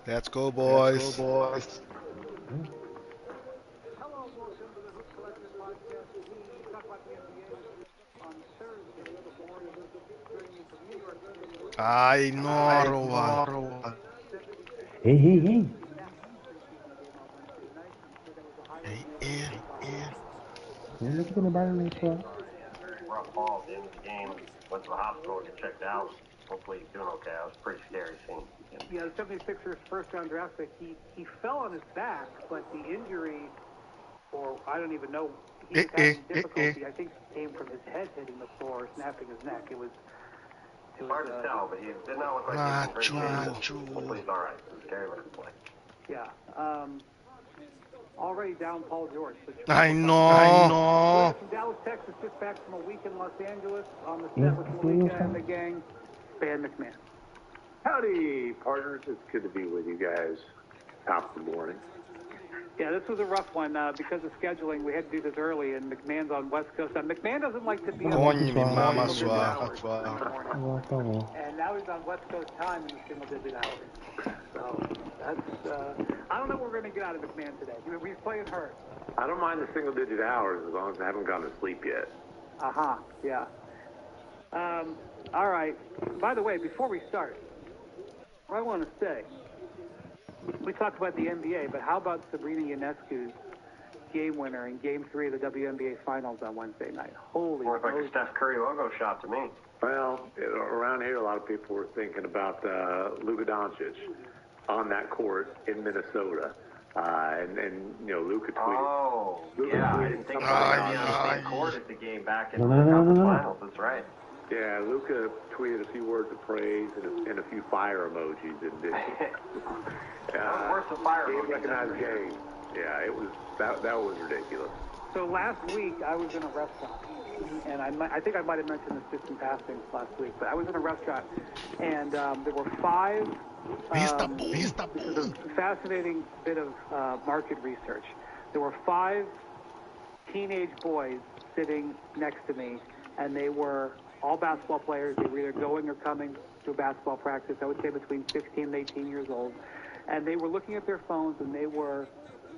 Let's go, boys. Ay, no, Roa. Hey. Hey. Look at the bottom of Rough fall at the end of the game. Went to the hospital to get checked out. Hopefully he's doing okay. It was a pretty scary scene. Yeah, the 76ers first round draft pick, he fell on his back, but the injury, or I don't even know, he was having difficulty. I think came from his head hitting the floor, snapping his neck. It was hard to tell, but he did not look like he was in great shape. Hopefully he's all right. It was scary looking play. Yeah. Already down Paul George. I know. From Dallas, Texas, just back from a week in Los Angeles on the set with the weekend, the gang, Stan McMahon. Howdy, partners. It's good to be with you guys. Top of the morning. Yeah, this was a rough one because of scheduling. We had to do this early, and McMahon's on West Coast. Now, McMahon doesn't like to be on Coño, mi mamá suave. the And now he's on West Coast time in the single-digit hours. So that's I don't know what we're going to get out of McMahon today. He's playing hurt. I don't mind the single-digit hours as long as I haven't gone to sleep yet. Yeah. All right. By the way, before we start, what I want to say, we talked about the NBA, but how about Sabrina Ionescu's game winner in Game 3 of the WNBA Finals on Wednesday night? Holy Looked like a Steph Curry logo shot to me. Well, around here, a lot of people were thinking about Luka Doncic on that court in Minnesota. And you know, Luka tweeted. Oh, yeah. I didn't think about being on the same court at the game back in the finals. That's right. Yeah, Luka tweeted a few words of praise and a few fire emojis. Where's the fire emoji? Recognized game. Yeah, it was that was ridiculous. So last week I was in a restaurant, and I think I might have mentioned this just in passing last week, but I was in a restaurant, and there were five. This is a fascinating bit of market research. There were 5 teenage boys sitting next to me, and they were all basketball players. They were either going or coming to a basketball practice. I would say between 16 and 18 years old. And they were looking at their phones, and they were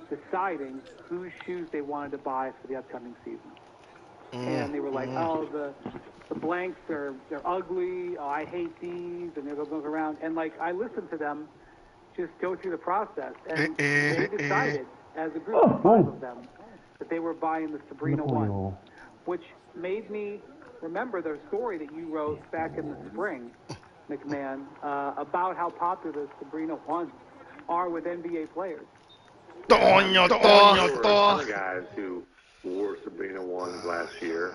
deciding whose shoes they wanted to buy for the upcoming season. And they were like, oh, the blanks they're ugly. Oh, I hate these. And they're going around. And, like, I listened to them just go through the process. And they decided, as a group of 5 of them, that they were buying the Sabrina 1, which made me remember the story that you wrote back in the spring, McMahon, about how popular the Sabrina 1s are with NBA players. There were other guys who wore Sabrina 1s last year.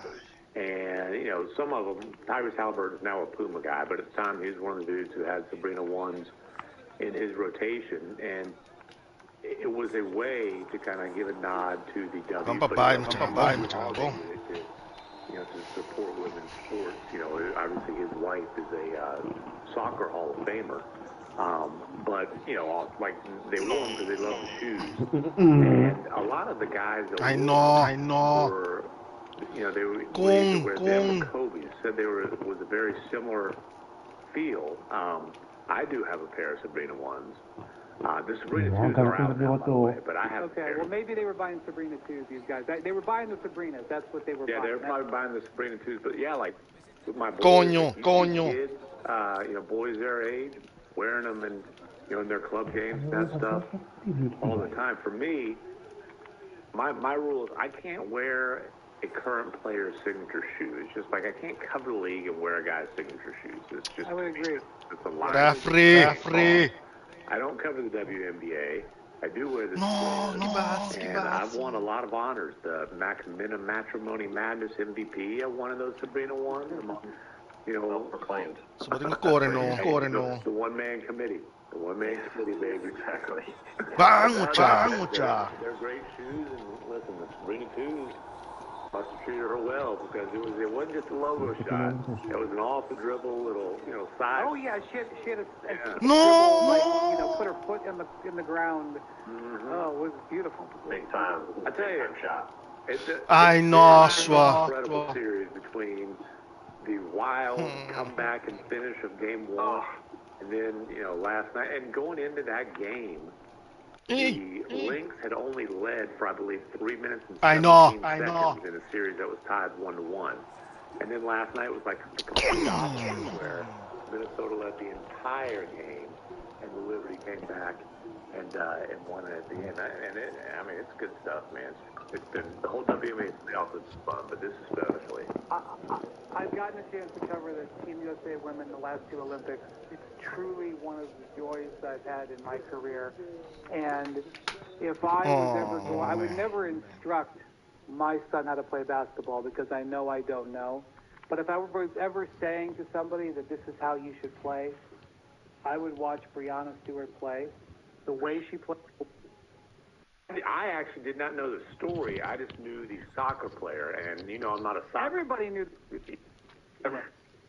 And, you know, some of them, Tyrese Halliburton is now a Puma guy, but at the time he was one of the dudes who had Sabrina 1s in his rotation. And it was a way to kind of give a nod to the WNBA. You know, to support women's sports. You know, obviously his wife is a soccer Hall of Famer. But, you know, like, they wore them because they love the shoes. And a lot of the guys that were, you know, they were wear them Kobe. Said was a very similar feel. I do have a pair of Sabrina 1s. The Sabrina 2s are out now, by the way, but I have a pair. Well, maybe they were buying Sabrina 2s, these guys. They were buying the Sabrinas. That's what they were buying. Yeah, they were probably buying the Sabrina 2s. But, yeah, like, with my boys, Coño. Kids, you know, boys their age, wearing them in, you know, in their club games, that stuff, all the time. For me, my rule is I can't wear a current player's signature shoe. It's just like I can't cover the league and wear a guy's signature shoes. It's just, I would agree. It's a lie. Referee. I don't cover the WNBA. I do wear the and I've won a lot of honors. The Matrimony Madness MVP. I won those Sabrina 1s. You know, proclaimed. The one-man committee. The one-man committee, baby. Exactly. They're great shoes, and listen, the Sabrina 2s must have treated her well because it wasn't just a logo shot. It was an off-the-dribble little, you know, side. Oh yeah, she had a dribble, like, you know, put her foot in the ground. Oh, it was beautiful. Big time. I tell you, shot. It's an incredible series between the wild comeback and finish of Game 1 And then, last night, and going into that game, the Lynx had only led for, I believe, 3 minutes and 17 seconds in a series that was tied 1-1. And then last night was like the complete opposite, where Minnesota led the entire game, and the Liberty came back and won it at the end. It's good stuff, man. It's been the whole WNBA playoff was fun, but this especially. I've gotten a chance to cover the Team USA women the last 2 Olympics. It's truly one of the joys I've had in my career. And if I was ever going, I would never instruct my son how to play basketball because I know I don't know. But if I was ever saying to somebody that this is how you should play, I would watch Breanna Stewart play. The way she plays. I actually did not know the story. I just knew the soccer player, and I'm not a soccer. Everybody knew.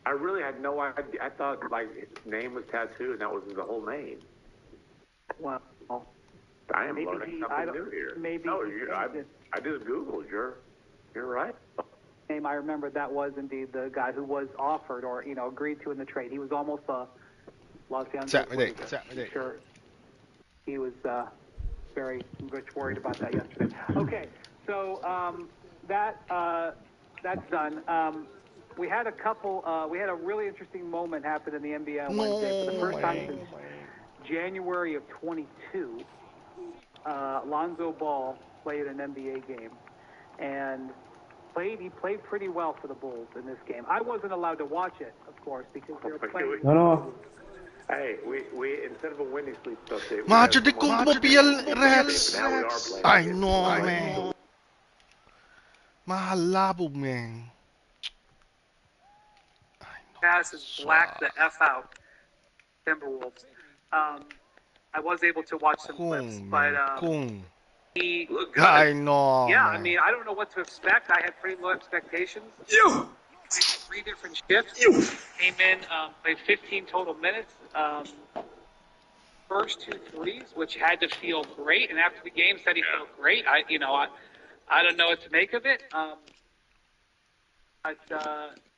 I really had no idea. I thought his name was tattooed, and that was the whole name. Well, I am learning something new here. Maybe. No, I just Googled. You're right. Name I remember that was indeed the guy who was offered or agreed to in the trade. He was almost a Los Angeles. Sure. He was very much worried about that yesterday. Okay, so that's done. We had a really interesting moment happen in the NBA on Wednesday. For the first time since January of 22, Lonzo Ball played an NBA game, and he played pretty well for the Bulls in this game. I wasn't allowed to watch it, of course, because they were playing. No. Hey, we instead of a winning sleep update, Macho de Kumbobiel Rex. I know, man. Mahalabo, man. Pass is black the F out. Timberwolves. I was able to watch some clips, but he looked good. I know. Yeah, man. I mean, I don't know what to expect. I had pretty low expectations. Played 3 different shifts. Came in, played 15 total minutes. First 2 threes, which had to feel great, and after the game said he felt great. I don't know what to make of it. But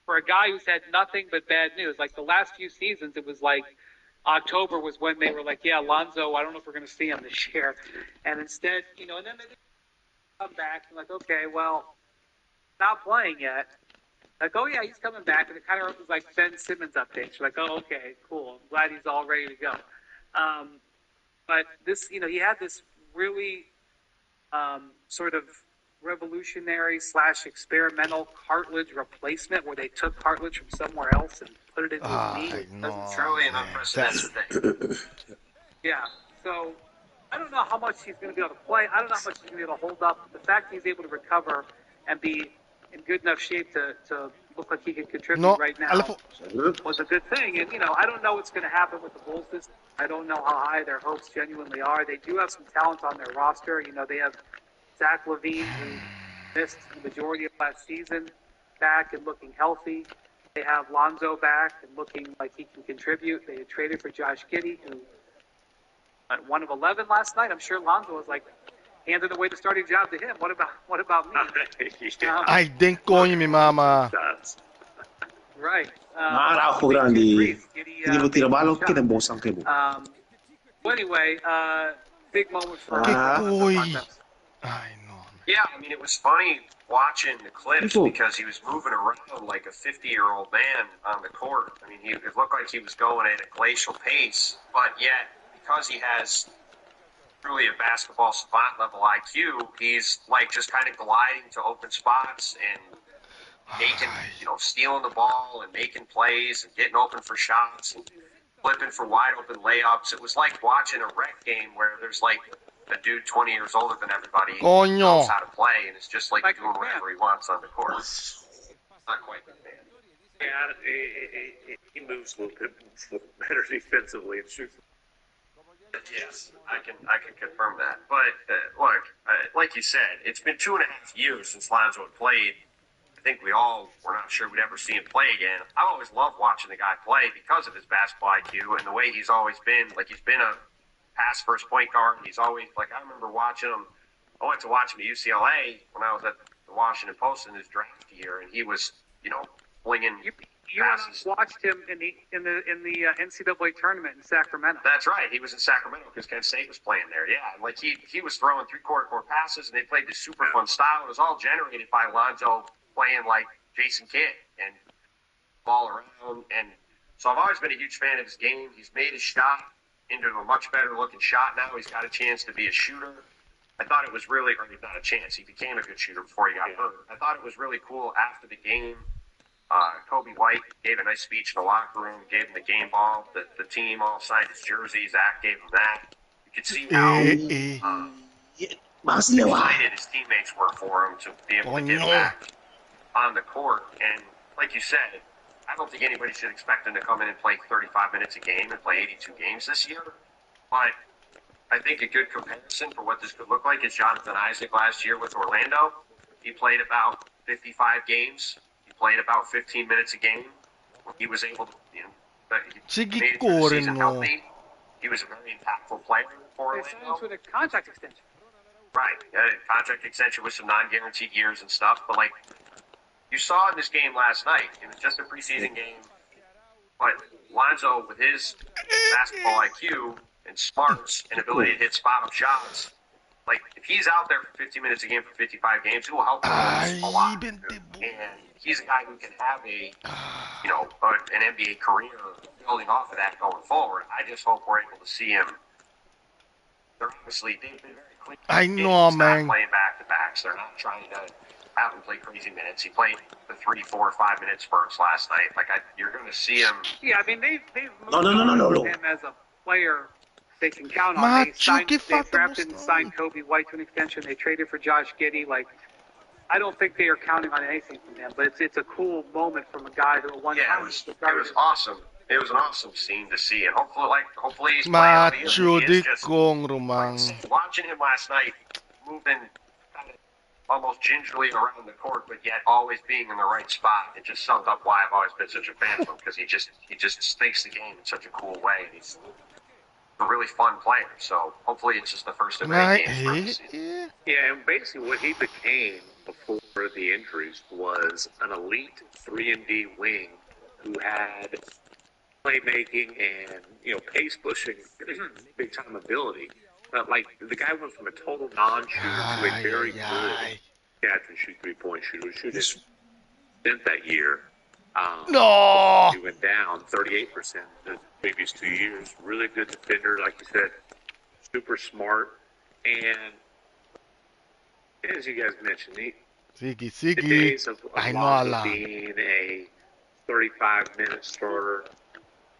for a guy who's had nothing but bad news, like the last few seasons, it was like October was when they were like, yeah, Lonzo, I don't know if we're going to see him this year. And instead, and then they come back and like, okay, well, not playing yet. Like, oh, yeah, he's coming back. And it kind of was like Ben Simmons updates. You're like, oh, okay, cool. I'm glad he's all ready to go. But this, he had this really sort of revolutionary/experimental cartilage replacement where they took cartilage from somewhere else and put it into his knee. That's truly an unprecedented thing. Yeah. So I don't know how much he's going to be able to play. I don't know how much he's going to be able to hold up. The fact he's able to recover and be in good enough shape to look like he can contribute right now was a good thing. And, I don't know what's going to happen with the Bulls this season. I don't know how high their hopes genuinely are. They do have some talent on their roster. They have Zach LaVine, who missed the majority of last season, back and looking healthy. They have Lonzo back and looking like he can contribute. They had traded for Josh Giddey, who went 1 of 11 last night. I'm sure Lonzo was like handing away the starting job to him. What about me? I think going mi mama. Right. Araw grande. Hindi mo tinabalog kita boss ang kibo. Well, anyway, big moment for I know. Yeah, I mean, it was funny watching the clips because he was moving around like a 50-year-old man on the court. I mean, it looked like he was going at a glacial pace, but yet, because he has truly a basketball savant level IQ, he's like just kind of gliding to open spots and making, stealing the ball and making plays and getting open for shots and flipping for wide open layups. It was like watching a rec game where there's like a dude 20 years older than everybody knows how to play and is just like doing whatever he wants on the court. Not quite that bad. Yeah, he moves a little bit better defensively and shoots. Yes, I can confirm that. But look, like you said, it's been 2.5 years since Lonzo had played. I think we all were not sure we'd ever see him play again. I've always loved watching the guy play because of his basketball IQ and the way he's always been. Like, he's been a pass first point guard, and he's always, like, I remember watching him. I went to watch him at UCLA when I was at the Washington Post in his draft year, and he was, flinging You watched him in the NCAA tournament in Sacramento. That's right. He was in Sacramento because Kent State was playing there. Yeah, and like he was throwing 3/4 court passes, and they played this super fun style. It was all generated by Lonzo playing like Jason Kidd and ball around. And so I've always been a huge fan of his game. He's made his shot into a much better looking shot now. He's got a chance to be a shooter. I thought it was really, or not a chance. He became a good shooter before he got hurt. I thought it was really cool after the game. Kobe White gave a nice speech in the locker room, gave him the game ball. The team all signed his jersey. Zach gave him that. You could see how excited his teammates were for him to be able to get back on the court. And like you said, I don't think anybody should expect him to come in and play 35 minutes a game and play 82 games this year. But I think a good comparison for what this could look like is Jonathan Isaac last year with Orlando. He played about 55 games. He played about 15 minutes a game. He was able to, made it through the season healthy. He was a very impactful player for Orlando. They signed him with a contract extension. Right, contract extension with some non-guaranteed years and stuff. But like you saw in this game last night, it was just a preseason game. But Lonzo, with his basketball IQ and smarts and ability to hit spot-up shots, like if he's out there for 50 minutes a game for 55 games, it will help him a lot. And he's a guy who can have an NBA career building off of that going forward. I just hope we're able to see him. They've been very clean. I know, man. Not playing back-to-backs. They're not trying to have him play crazy minutes. He played the 3, 4, 5 minute spurts last night. You're going to see him. Yeah, I mean they've moved him as a player they can count on. They drafted and signed Kobe White to an extension. They traded for Josh Giddey. I don't think they are counting on anything from him, but it's a cool moment from a guy who it was awesome. It was an awesome scene to see, and hopefully he's playing on the watching him last night, moving kind of almost gingerly around the court, but yet always being in the right spot. It just summed up why I've always been such a fan of him, because he just takes the game in such a cool way, and he's a really fun player. So hopefully it's just the first of many games for the season. Yeah, and basically what he became before the injuries was an elite 3-and-D wing who had playmaking and pace pushing, big time ability. But the guy went from a total non-shooter to a very good catch and shoot 3-point shooter. Shooting spent that year. He went down 38% the previous 2 years. Really good defender, like you said, super smart, and as you guys mentioned, the days of Lonzo being a 35-minute starter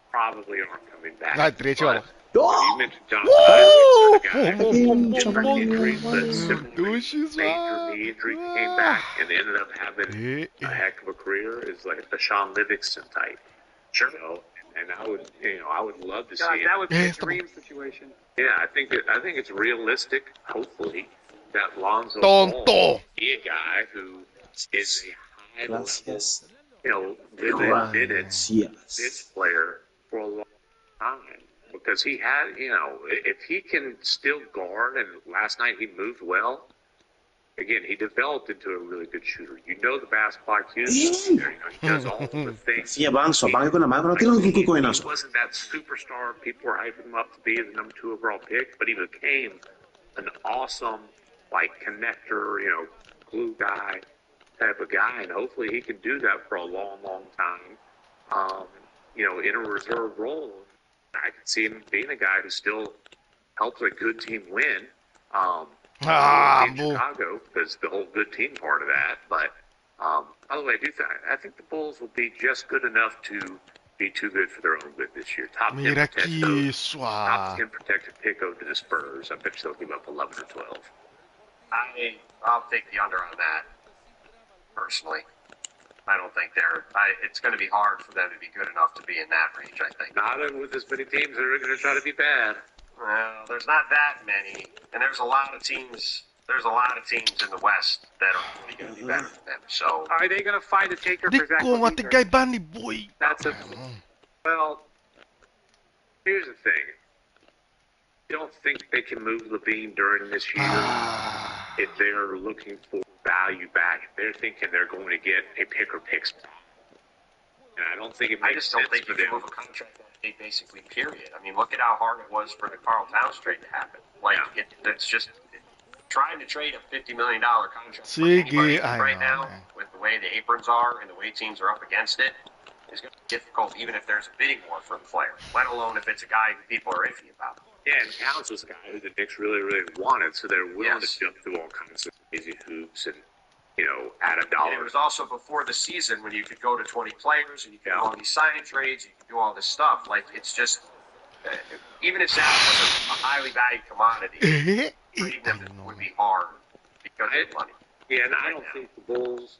probably aren't coming back. You mentioned Jonathan Isaac, injury, but similarly, major knee injury, came back and ended up having a heck of a career. Is like a Sean Livingston type, and I would love to see it. That would be a dream situation. Yeah, I think it's realistic. Hopefully, that Lonzo Ball be a guy who is a high level, vivid minutes player for a long time. Because he had, if he can still guard, and last night he moved well. Again, he developed into a really good shooter. The basketball IQ is there. He does all the things. He wasn't that superstar people were hyping him up to be the number 2 overall pick, but he became an awesome, connector, glue guy type of guy, and hopefully he can do that for a long, long time. In a reserve role. I can see him being a guy who still helps a good team win. In Chicago, because the whole good team part of that. But by the way, I think the Bulls will be just good enough to be too good for their own good this year. Top 10 protected pick over to the Spurs. I bet you they'll give up 11 or 12. I'll take the under on that, personally. I don't think it's going to be hard for them to be good enough to be in that range, I think. Not with as many teams that are going to try to be bad. Well, there's not that many, and there's a lot of teams in the West that are really going to be better than them. So are they going to find a taker for Zach LaVine? Well, here's the thing. I don't think they can move LaVine during this year if they're looking for value back. If they're thinking they're going to get a pick or picks back. And I don't think it I makes just don't sense think for you can them. move a contract that big, basically, period. I mean, look at how hard it was for the Carl Towns trade to happen. Like, it's just trying to trade a $50 million contract for anybody right now, with the way the aprons are and the way teams are up against it, is going to be difficult, even if there's a bidding war for the player, let alone if it's a guy who people are iffy about. Yeah, and Towns was a guy who the Knicks really, really wanted, so they're willing to jump through all kinds of crazy hoops and, add a dollar. And it was also before the season when you could go to 20 players and you could do all these signing trades, you could do all this stuff. Like, it's just, even if Zach was a highly valued commodity, trading them would be hard because of money. Yeah, and I don't think the Bulls,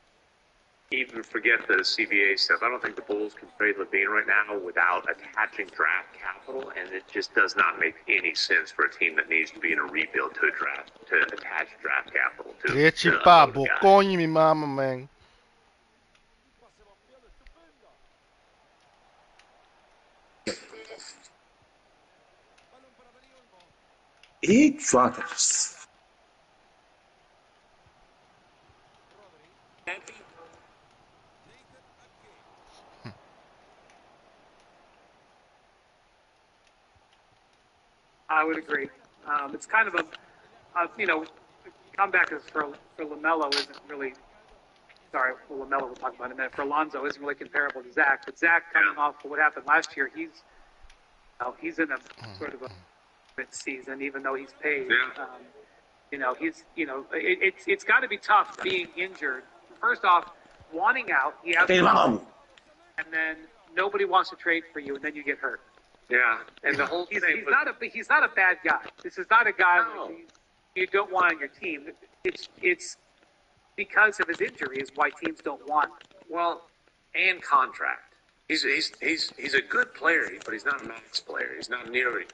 even forget the CBA stuff, I don't think the Bulls can trade Levine right now without attaching draft capital, and it just does not make any sense for a team that needs to be in a rebuild to attach draft capital to. Bocconi mi mamma, man. I would agree. It's kind of a comeback is for LaMelo isn't really. Sorry, well, LaMelo we'll talk about in a minute. For Alonzo isn't really comparable to Zach, but Zach coming off of what happened last year, he's in a sort of a good season, even though he's paid. It's got to be tough being injured. First off, wanting out, he has and then nobody wants to trade for you, and then you get hurt. Yeah, and the whole he's not a bad guy. This is not a guy you don't want on your team. It's because of his injury is why teams don't want him. Well, and contract. He's a good player, but he's not a max player. He's not near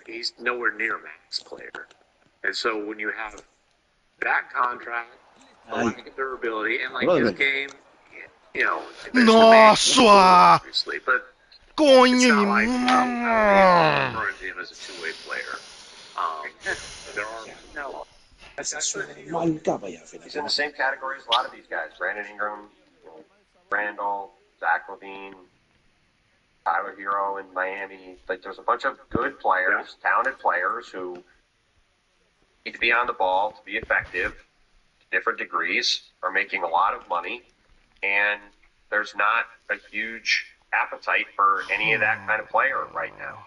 he's nowhere near a max player. And so when you have that contract, a lack of durability, and his game, obviously, but. It's not like him as a two-way player. There are He's in the same category as a lot of these guys: Brandon Ingram, Randall, Zach LaVine, Tyler Hero in Miami. Like, there's a bunch of good players, talented players who need to be on the ball to be effective to different degrees, are making a lot of money, and there's not a huge appetite for any of that kind of player right now.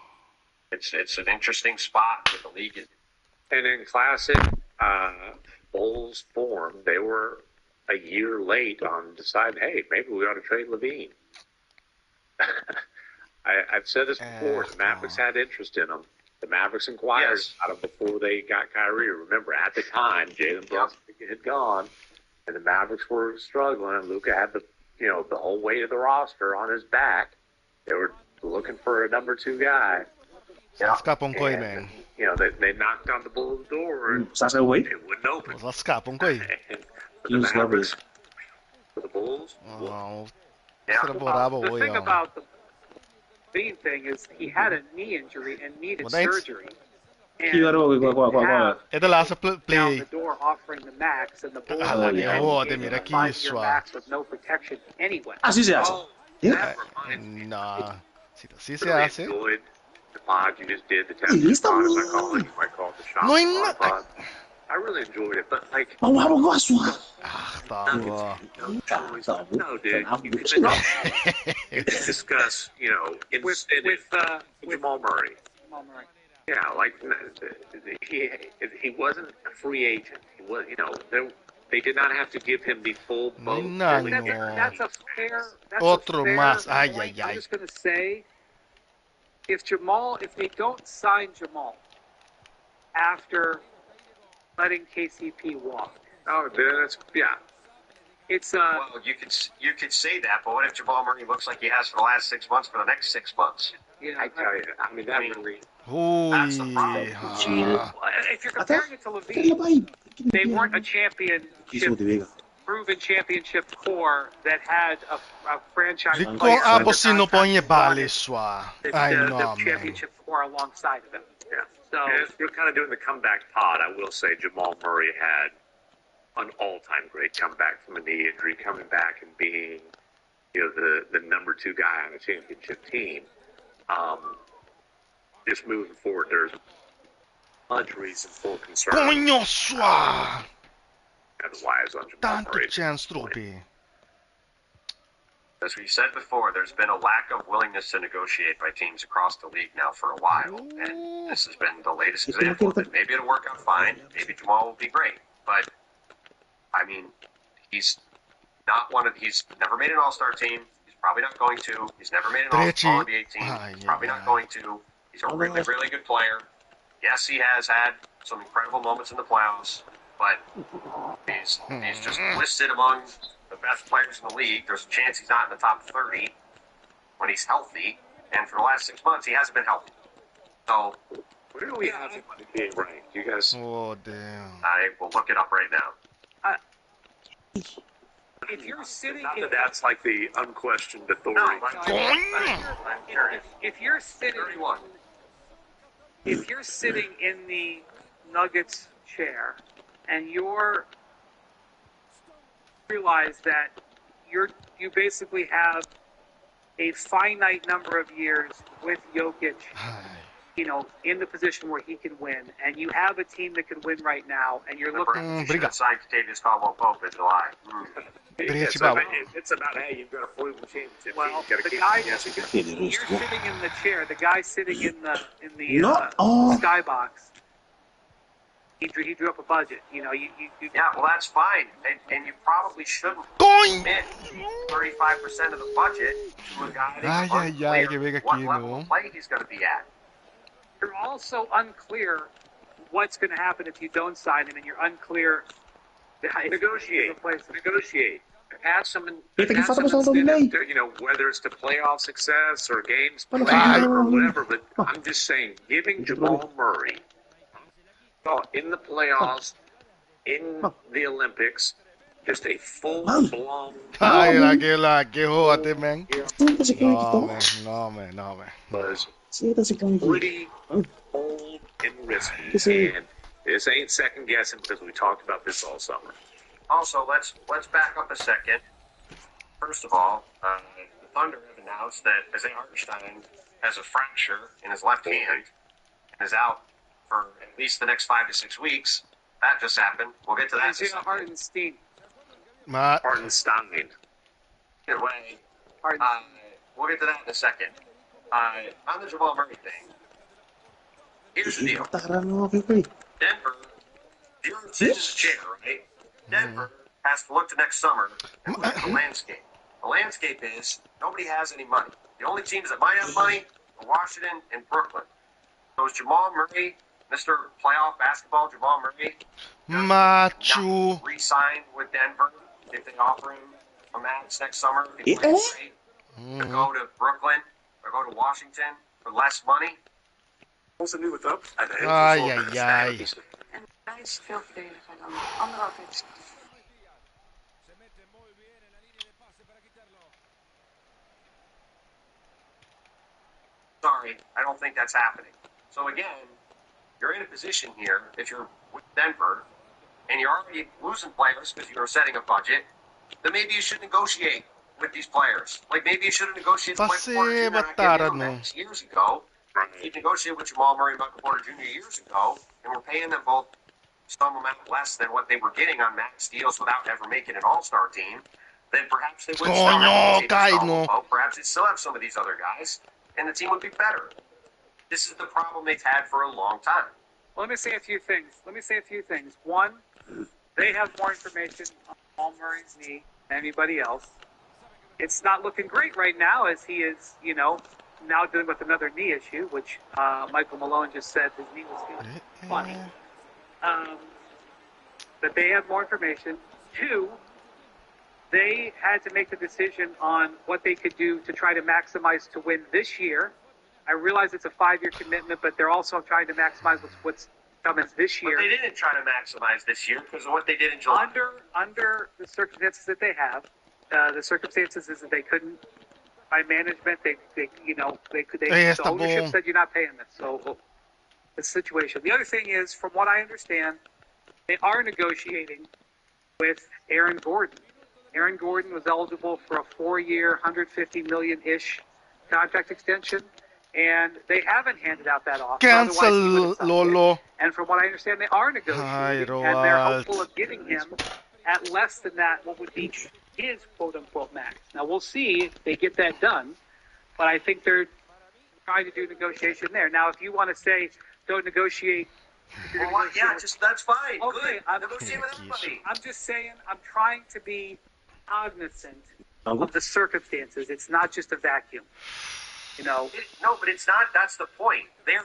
It's an interesting spot with the league. And in classic Bulls form, they were a year late on deciding, hey, maybe we ought to trade Levine. I've said this before. The Mavericks had interest in him. The Mavericks inquired about him before they got Kyrie. Remember, at the time, Jalen Brunson had gone, and the Mavericks were struggling, and Luka had the whole weight of the roster on his back. They were looking for a number 2 guy. Man. They knocked on the Bulls' door and it wouldn't open. The Mavericks, for the Bulls. The thing about the Bean thing is he had a knee injury and needed surgery. And È della play. Down the door offering the max, and the Bulls gave him a 5-year max with no protection anyway. Así se hace. No, si se hace. The pod you just did, the test pod, as I call it, you might call it the shot pod. I really enjoyed it, but vamos, no, dude, you can discuss, with Jamal Murray. Yeah, he wasn't a free agent. He was, they did not have to give him the full boat. That's a fair. Otro más. I'm just gonna say, if they don't sign Jamal after letting KCP walk. Oh, that's It's well, you could say that, but what if Jamal Murray looks like he has for the last 6 months for the next 6 months? I tell you, that really. That's the problem. If you're comparing it to Levine, they weren't a proven championship core that had a franchise player. The championship core alongside of them. Yeah. So if we're kind of doing the comeback pod, I will say Jamal Murray had an all-time great comeback from a knee injury, coming back and being the number 2 guy on a championship team. Just moving forward, there's much reason for concern. Coño sua! Otherwise, on Jamal Tanto Murray. chance trophy. As we said before, there's been a lack of willingness to negotiate by teams across the league now for a while, and this has been the latest example of it. Maybe it'll work out fine. Maybe Jamal will be great, but I mean, he's never made an All-Star team. He's probably not going to. He's never made an All-NBA team. He's probably not going to. He's a really, really good player. Yes, he has had some incredible moments in the playoffs, but he's just listed among the best players in the league. There's a chance he's not in the top 30 when he's healthy, and for the last 6 months, he hasn't been healthy. So, where do we have him being ranked? You guys? Oh, damn. I will look it up right now. If you're sitting, not that that's like the unquestioned authority. If you're sitting, 31. If you're sitting in the Nuggets chair and you're realize that you basically have a finite number of years with Jokic, in the position where he can win, and you have a team that can win right now, and you're looking. You should have signed Kentavious Caldwell-Pope in July. It's about hey, you've got a proven championship. Well, the guy you're sitting in the chair, the guy sitting in the skybox. He drew up a budget. Yeah, well, that's fine, and you probably shouldn't commit 35% of the budget to a guy that's unclear what level of play he's going to be at. You're also unclear what's going to happen if you don't sign him, and you're unclear. Negotiate. Add some incentive, whether it's to playoff success or games played or whatever. But I'm just saying, giving Jamal Murray in the playoffs, in the Olympics, just a full-blown... que jódate, man. No, man. Was pretty old and risky, and this ain't second-guessing because we talked about this all summer. Also, let's back up a second. First of all, the Thunder have announced that Isaiah Hartenstein has a fracture in his left hand and is out for at least the next 5 to 6 weeks. That just happened. We'll get to that. Isaiah Hartenstein. Hartenstein. Either way, we'll get to that in a second. On the Jamal Murray thing, here's the deal. Denver, you're in this chair, right? Denver has to look to next summer and look at the landscape. The landscape is nobody has any money. The only teams that might have money are Washington and Brooklyn. So is Jamal Murray, Mr. Playoff Basketball, Jamal Murray, not re-sign with Denver if they offer him a max next summer? If he plays great, to go to Brooklyn or go to Washington for less money? What's the new with them? Hij is veel verdediger dan andere altijd. Sorry, I don't think that's happening. So again, you're in a position here, if you're with Denver, and you're already losing players because you're setting a budget, then maybe you should negotiate with these players. Like maybe you should have negotiated with Michael Porter Jr. years ago. You negotiated with Jamal Murray and Michael Porter Jr. years ago, and we're paying them both some amount less than what they were getting on max deals without ever making an All-Star team. Then perhaps they would still have perhaps they'd still have some of these other guys, and the team would be better. This is the problem they've had for a long time. Well, let me say a few things. One, they have more information on Jamal Murray's knee than anybody else. It's not looking great right now as he is, now dealing with another knee issue, which Michael Malone just said his knee was feeling funny. But they have more information. Two, they had to make the decision on what they could do to try to maximize to win this year. I realize it's a 5-year commitment, but they're also trying to maximize what's coming this year. But they didn't try to maximize this year because of what they did in July. Under the circumstances that they have, the circumstances is that they couldn't, by management, the ownership said you're not paying this. So the situation. The other thing is, from what I understand, they are negotiating with Aaron Gordon. Aaron Gordon was eligible for a 4-year, $150 million-ish contract extension, and they haven't handed out that offer. Cancel, Lolo. And from what I understand, they are negotiating, and they're hopeful of getting him at less than that, what would be his quote-unquote max. Now, we'll see if they get that done, but I think they're trying to do negotiation there. Now, if you want to say don't negotiate, that's fine. Okay, good. Negotiate with everybody. I'm just saying, I'm trying to be cognizant of the circumstances. It's not just a vacuum. No, but it's not. That's the point. It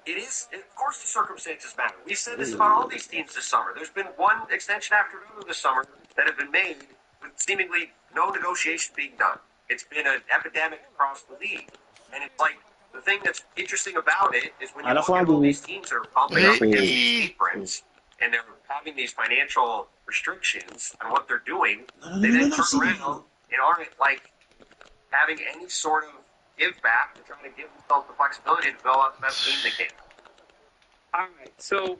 is. Of course, the circumstances matter. We've said this about all these teams this summer. There's been one extension after another this summer that have been made with seemingly no negotiation being done. It's been an epidemic across the league, and it's like the thing that's interesting about it is when you look at all these teams that are bumping up against these aprons and they're having these financial restrictions on what they're doing, they then turn around and aren't like having any sort of give back to trying to give themselves the flexibility to build out the best team they can. All right, so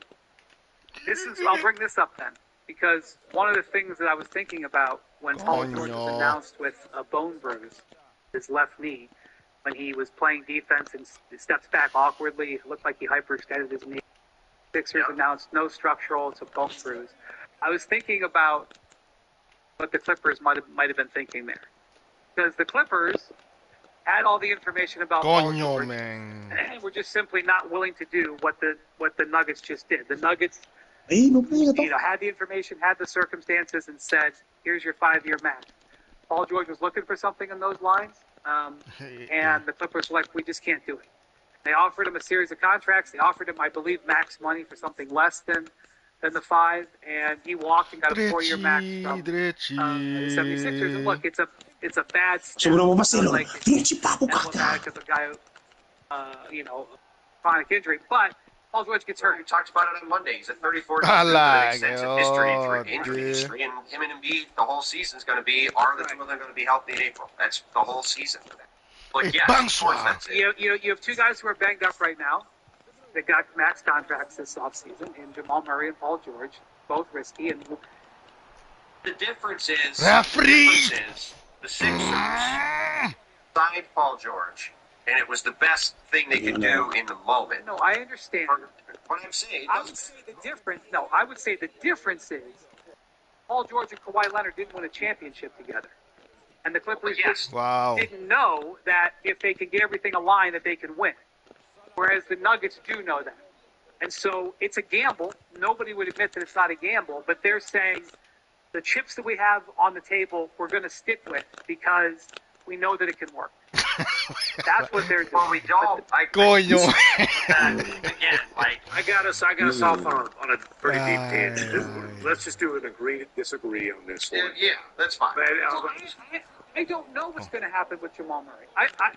I'll bring this up then, because one of the things that I was thinking about when Paul George was announced with a bone bruise, his left knee, when he was playing defense and steps back awkwardly, it looked like he hyperextended his knee. Sixers announced no structural, it's a bone bruise. I was thinking about what the Clippers might have been thinking there, because the Clippers had all the information about Paul George, and we're just simply not willing to do what the Nuggets just did. The Nuggets, had the information, had the circumstances, and said, "Here's your 5-year max." Paul George was looking for something in those lines, and the Clippers were like, "We just can't do it." They offered him a series of contracts. They offered him, I believe, max money for something less than the 5, and he walked and got a 4-year max from the 76ers. And look, it's a bad step. Like, emblematic of a guy who, chronic injury. But Paul George gets hurt. We talked about it on Monday. He's at 34 years with an extensive history through injury history, and him and Embiid, the whole season is going to be, are the two of them going to be healthy in April? That's the whole season for them. But yes, of course, that's it. You have two guys who are banged up right now. They got max contracts this offseason in Jamal Murray and Paul George, both risky. And the difference is the Sixers signed Paul George, and it was the best thing they could do in the moment. No, I understand. What I'm saying, I would say the difference is Paul George and Kawhi Leonard didn't win a championship together. And the Clippers didn't know that if they can get everything aligned that they can win. Whereas the Nuggets do know that. And so it's a gamble. Nobody would admit that it's not a gamble, but they're saying the chips that we have on the table we're going to stick with because we know that it can work. That's what they're doing. Well, we don't. Again, I got us off on a pretty deep tangent. Let's just do an agree to disagree on this one. Yeah, that's fine. But, I don't know what's going to happen with Jamal Murray.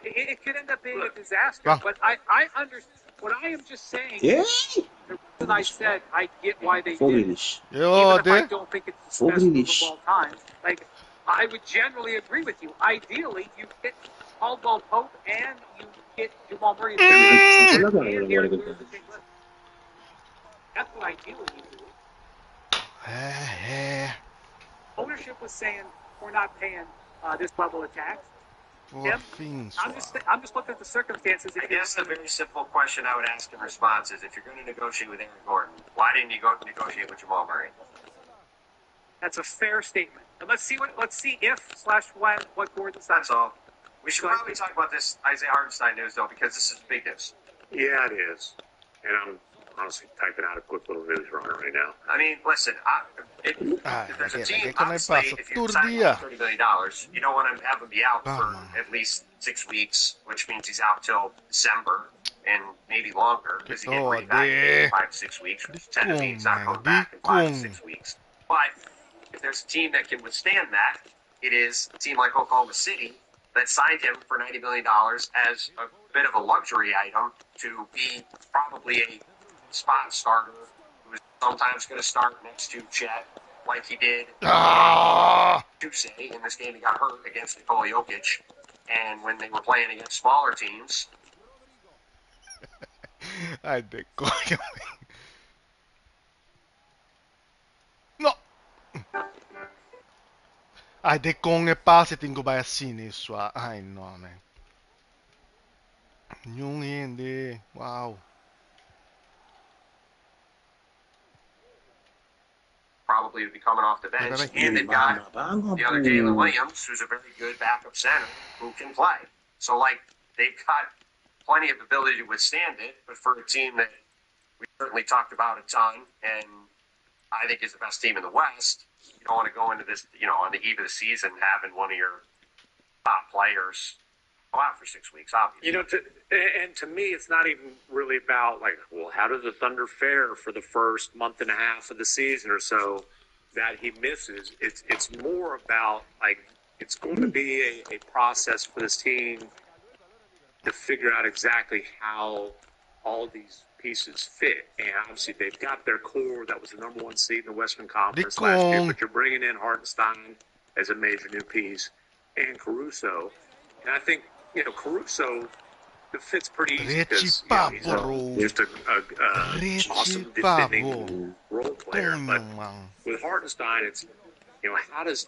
It could end up being a disaster. But I understand. What I am just saying is the reason I said I get why they did it, even if I don't think it's the best move of all time. Like, I would generally agree with you. Ideally, you get Caldwell Pope and you get Jamal Murray. That's what ideally you do. Ownership was saying we're not paying this level of tax. I'm just looking at the circumstances. I guess the very simple question I would ask in response is, if you're going to negotiate with Aaron Gordon, why didn't you go negotiate with Jamal Murray? That's a fair statement. And let's see if/when what Gordon says. That's all. We should probably talk about this Isaiah Hartenstein news, though, because this is big news. Yeah, it is. And I'm honestly typing out a quick little news runner right now. I mean, listen, if there's a team, obviously, if you sign $30 million, you don't want to have him be out for at least 6 weeks, which means he's out till December and maybe longer, because he gets ready back in 5 to 6 weeks, which tends to mean he's not coming back in 5 to 6 weeks. But if there's a team that can withstand that, it is a team like Oklahoma City that signed him for $90 million as a bit of a luxury item to be probably a spot starter who is sometimes going to start next to Chet, like he did Tuesday in this game. He got hurt against Nikola Jokic, and when they were playing against smaller teams. Ay, de coño. No. Ai, de con e pase tengo vai a sinistra. Ai, no, man. Nhung hindi. Wow. Probably be coming off the bench, and they've got the other Jalen Williams, who's a very good backup center who can play. So, like, they've got plenty of ability to withstand it, but for a team that we certainly talked about a ton, and I think is the best team in the West, you don't want to go into this, on the eve of the season having one of your top players go out for 6 weeks, obviously. To me, it's not even really about, like, well, how does the Thunder fare for the first month and a half of the season or so that he misses? It's more about, like, it's going to be a process for this team to figure out exactly how all these pieces fit. And obviously, they've got their core that was the number 1 seed in the Western Conference last year, but you're bringing in Hartenstein as a major new piece and Caruso. And I think, Caruso fits pretty easy because he's just a awesome defending role player. But with Hartenstein, it's, how does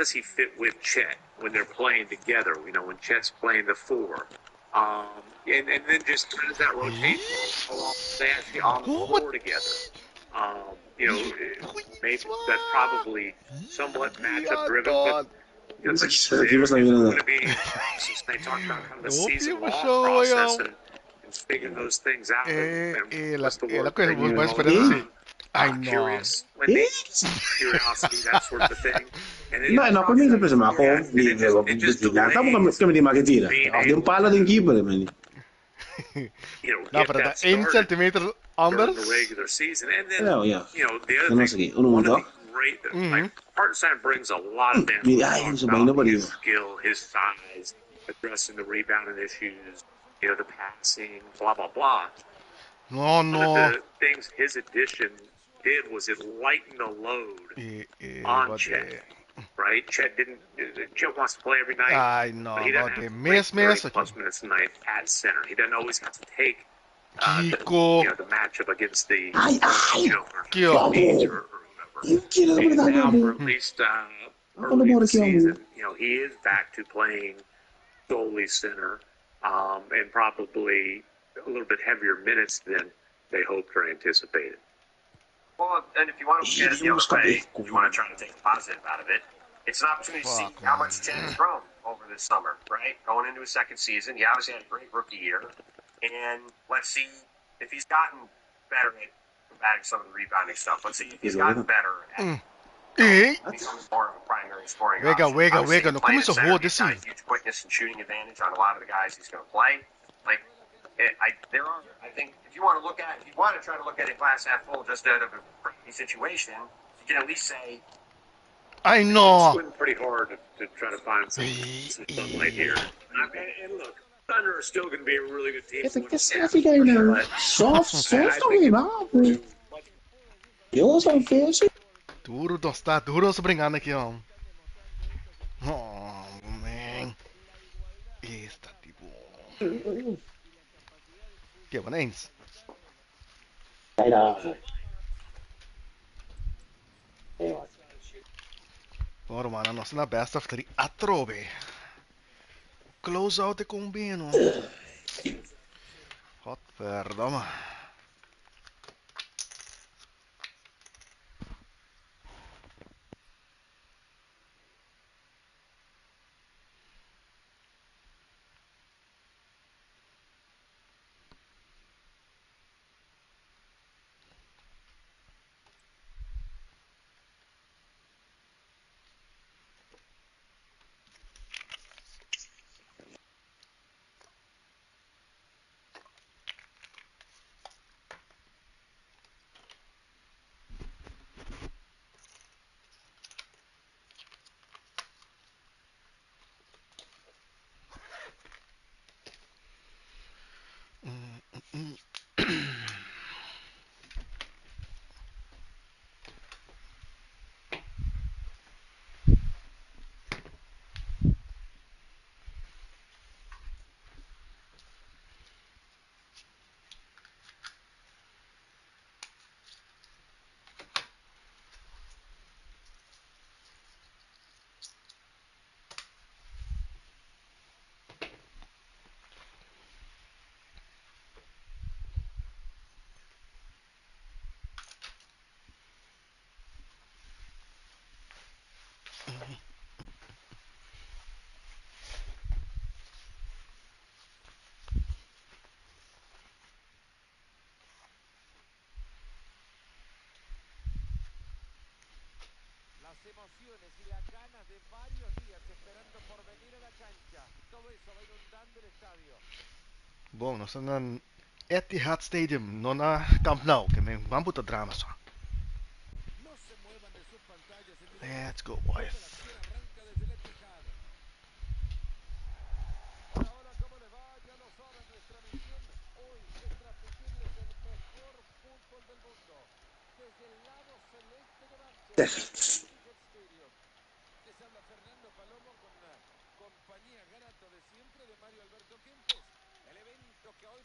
he fit with Chet when they're playing together? When Chet's playing the 4. And then just how does that rotate? How long are they actually on the floor together? Maybe that's probably somewhat matchup driven, but He was not even in going to be a process. They talked about kind of the season-long process and figuring those things out. And what's the word? Curious, Wendy, curiosity, that sort of thing. No, per me è preso ma con come di Magadira. Di un palo di keeper, man. No, but the 1 centimeter under the regular season, and then the other thing, one of the great, like Hartenstein brings a lot of his skill, his size, addressing the rebounding issues, the passing, blah blah blah. One of the things his addition did was it lightened the load on Chet. Right? Chet wants to play every night. I know, but he doesn't have to play 30+ minutes a night at center. He doesn't always have to take the matchup against the Needs or whoever. And now for at least early in the season, he is back to playing solely center, and probably a little bit heavier minutes than they hoped or anticipated. Well, and if you want to look at it the other way, if you want to try to take the positive out of it, it's an opportunity to see how much Chet has grown over this summer, right? Going into his second season, he obviously had a great rookie year, and let's see if he's gotten better at combating some of the rebounding stuff. Let's see if he's gotten better at becoming more of a primary scoring option. No come so hold this huge quickness and shooting advantage on a lot of the guys he's going to play. Like, I think if you want to try to look at it glass half full, just out of a crappy situation, you can at least say, I know. It's been pretty hard to try to find some sunlight here. And look, Thunder are still going to be a really good team. Duro está duro se brincando aqui, ó. Oh, man. Está tipo. Que bonens. Ormai non sono best of 3 a trove. Close out e combino. Hot verdomme. Bom, nós estamos na Etihad Stadium, não na Camp Nou, que me vamos botar drama só. Let's go, boys.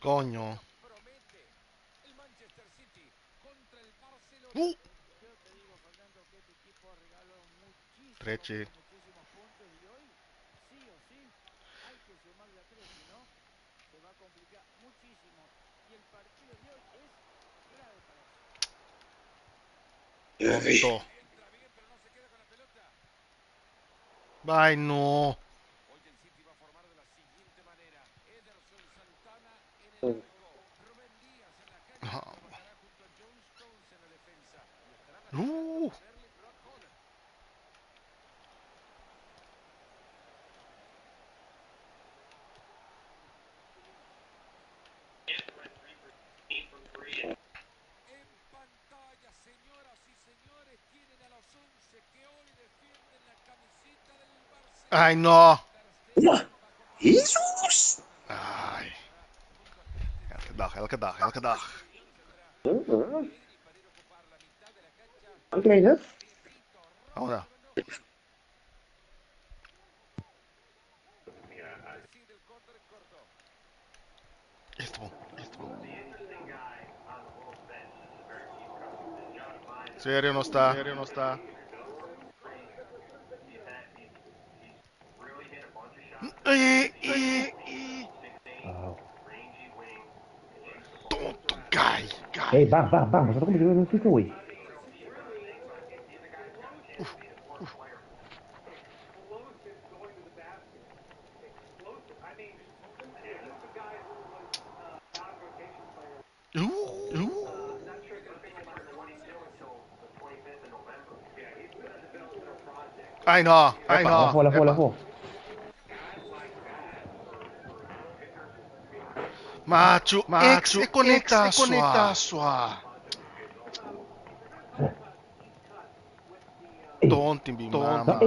Coño. Trece. Tonto. Vai, no. Ai, no. Jesus! Ai. Elke dag. Oké, hè? Oh ja. Is het bom. Sério, não está. Tonto, guy. Hey, bang. Masa aku bisa dengan situ, weh. Ai, no. Level. Macho, X e conecta sua. Tonto, mama.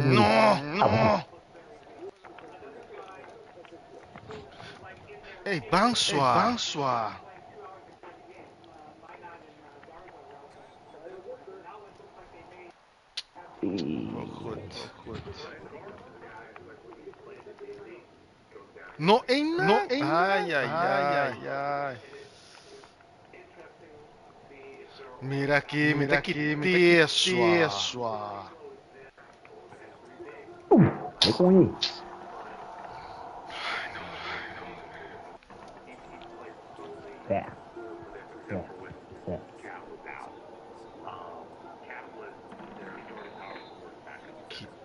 No. No. Ei, bang sua. Goed. No, ai. Mira aqui, sua. Aí com ele. É.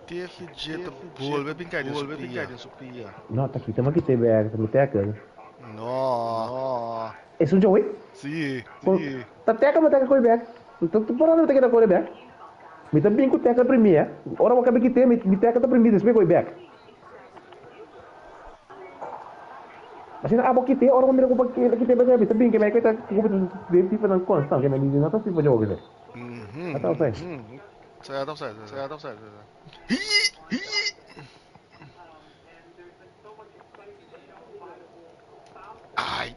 Teve jeito bol, vai brincar disso, pia. No, tá aqui, estamos aqui, teca. No. Isso é o Joey? Sim. Tá teca, mas teca com ele. Então, tu parando teca com ele. Me também com teca primeiro. Ora, eu acabei de ter, me teca tá primeiro, depois com ele. Mas na abo kita orang mira ko pag kita ba sabi tabi kay kita ko dito pa ng constant kay hindi na to si pa jogo kasi. Ataw sai. Sai. Ai.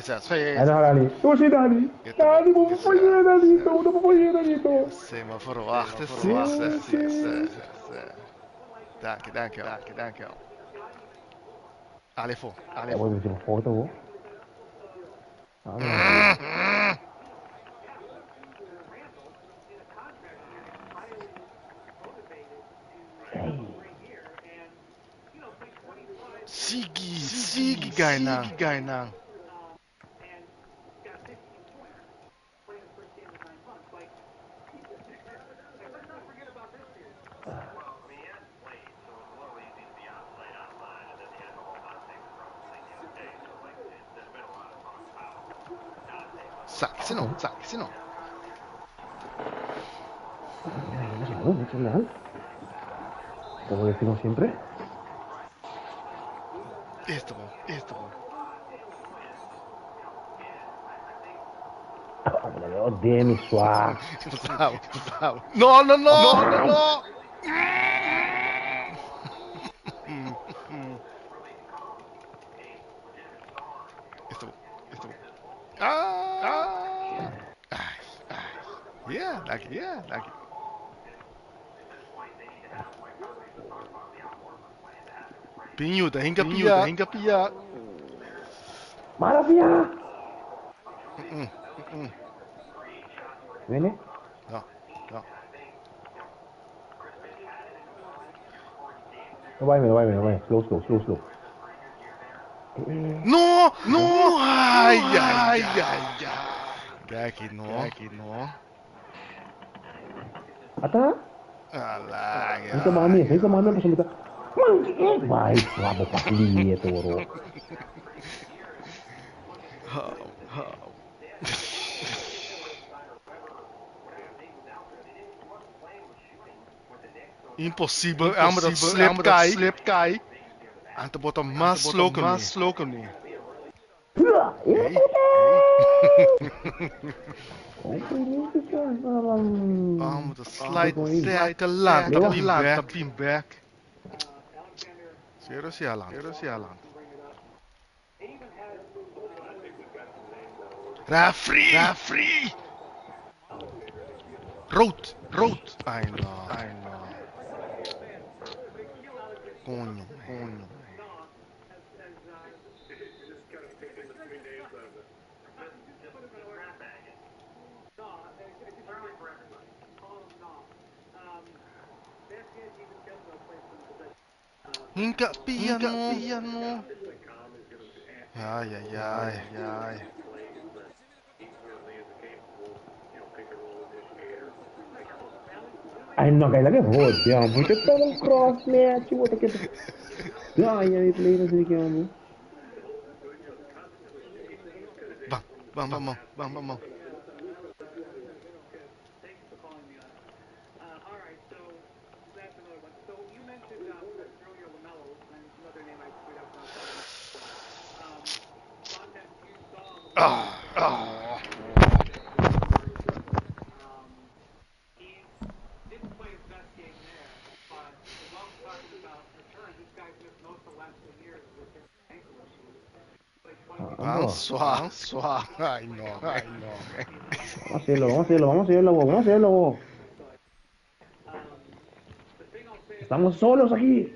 Sai. Ano ali? Tusi dali. Dali mo poyena dito. Semaforo achter. Danke. Allez, voor. Vou ver uma foto. Sigi, Gainang. Sáquese no. Es legal. Como decimos siempre. Esto. Oh, damn it, swag. Bravo. No. Esto. Yeah, like it. Pinho, hinga pillar. ¡Maravilla! ¿Viene? No. No vaya. Slow. No. Ay. Gaki, no. ¿Ata? Alah, Ini kemana pas kita? Baik, labo pakli itu bro. Impossível, arma dat slip kai. Aan te botten mas sloken nie. Arma dat slide te laat, tapin back. Seriously, Alan. Referee. Rood. I know. Coño. Hinga piano. Ay. Ay, no, kayak lagi bocah, bocah tolong cross match, buat kita. Ya, ini play na sini kamu. Bang. Suave. Ay, no. Vamos a hacerlo. Estamos solos aquí.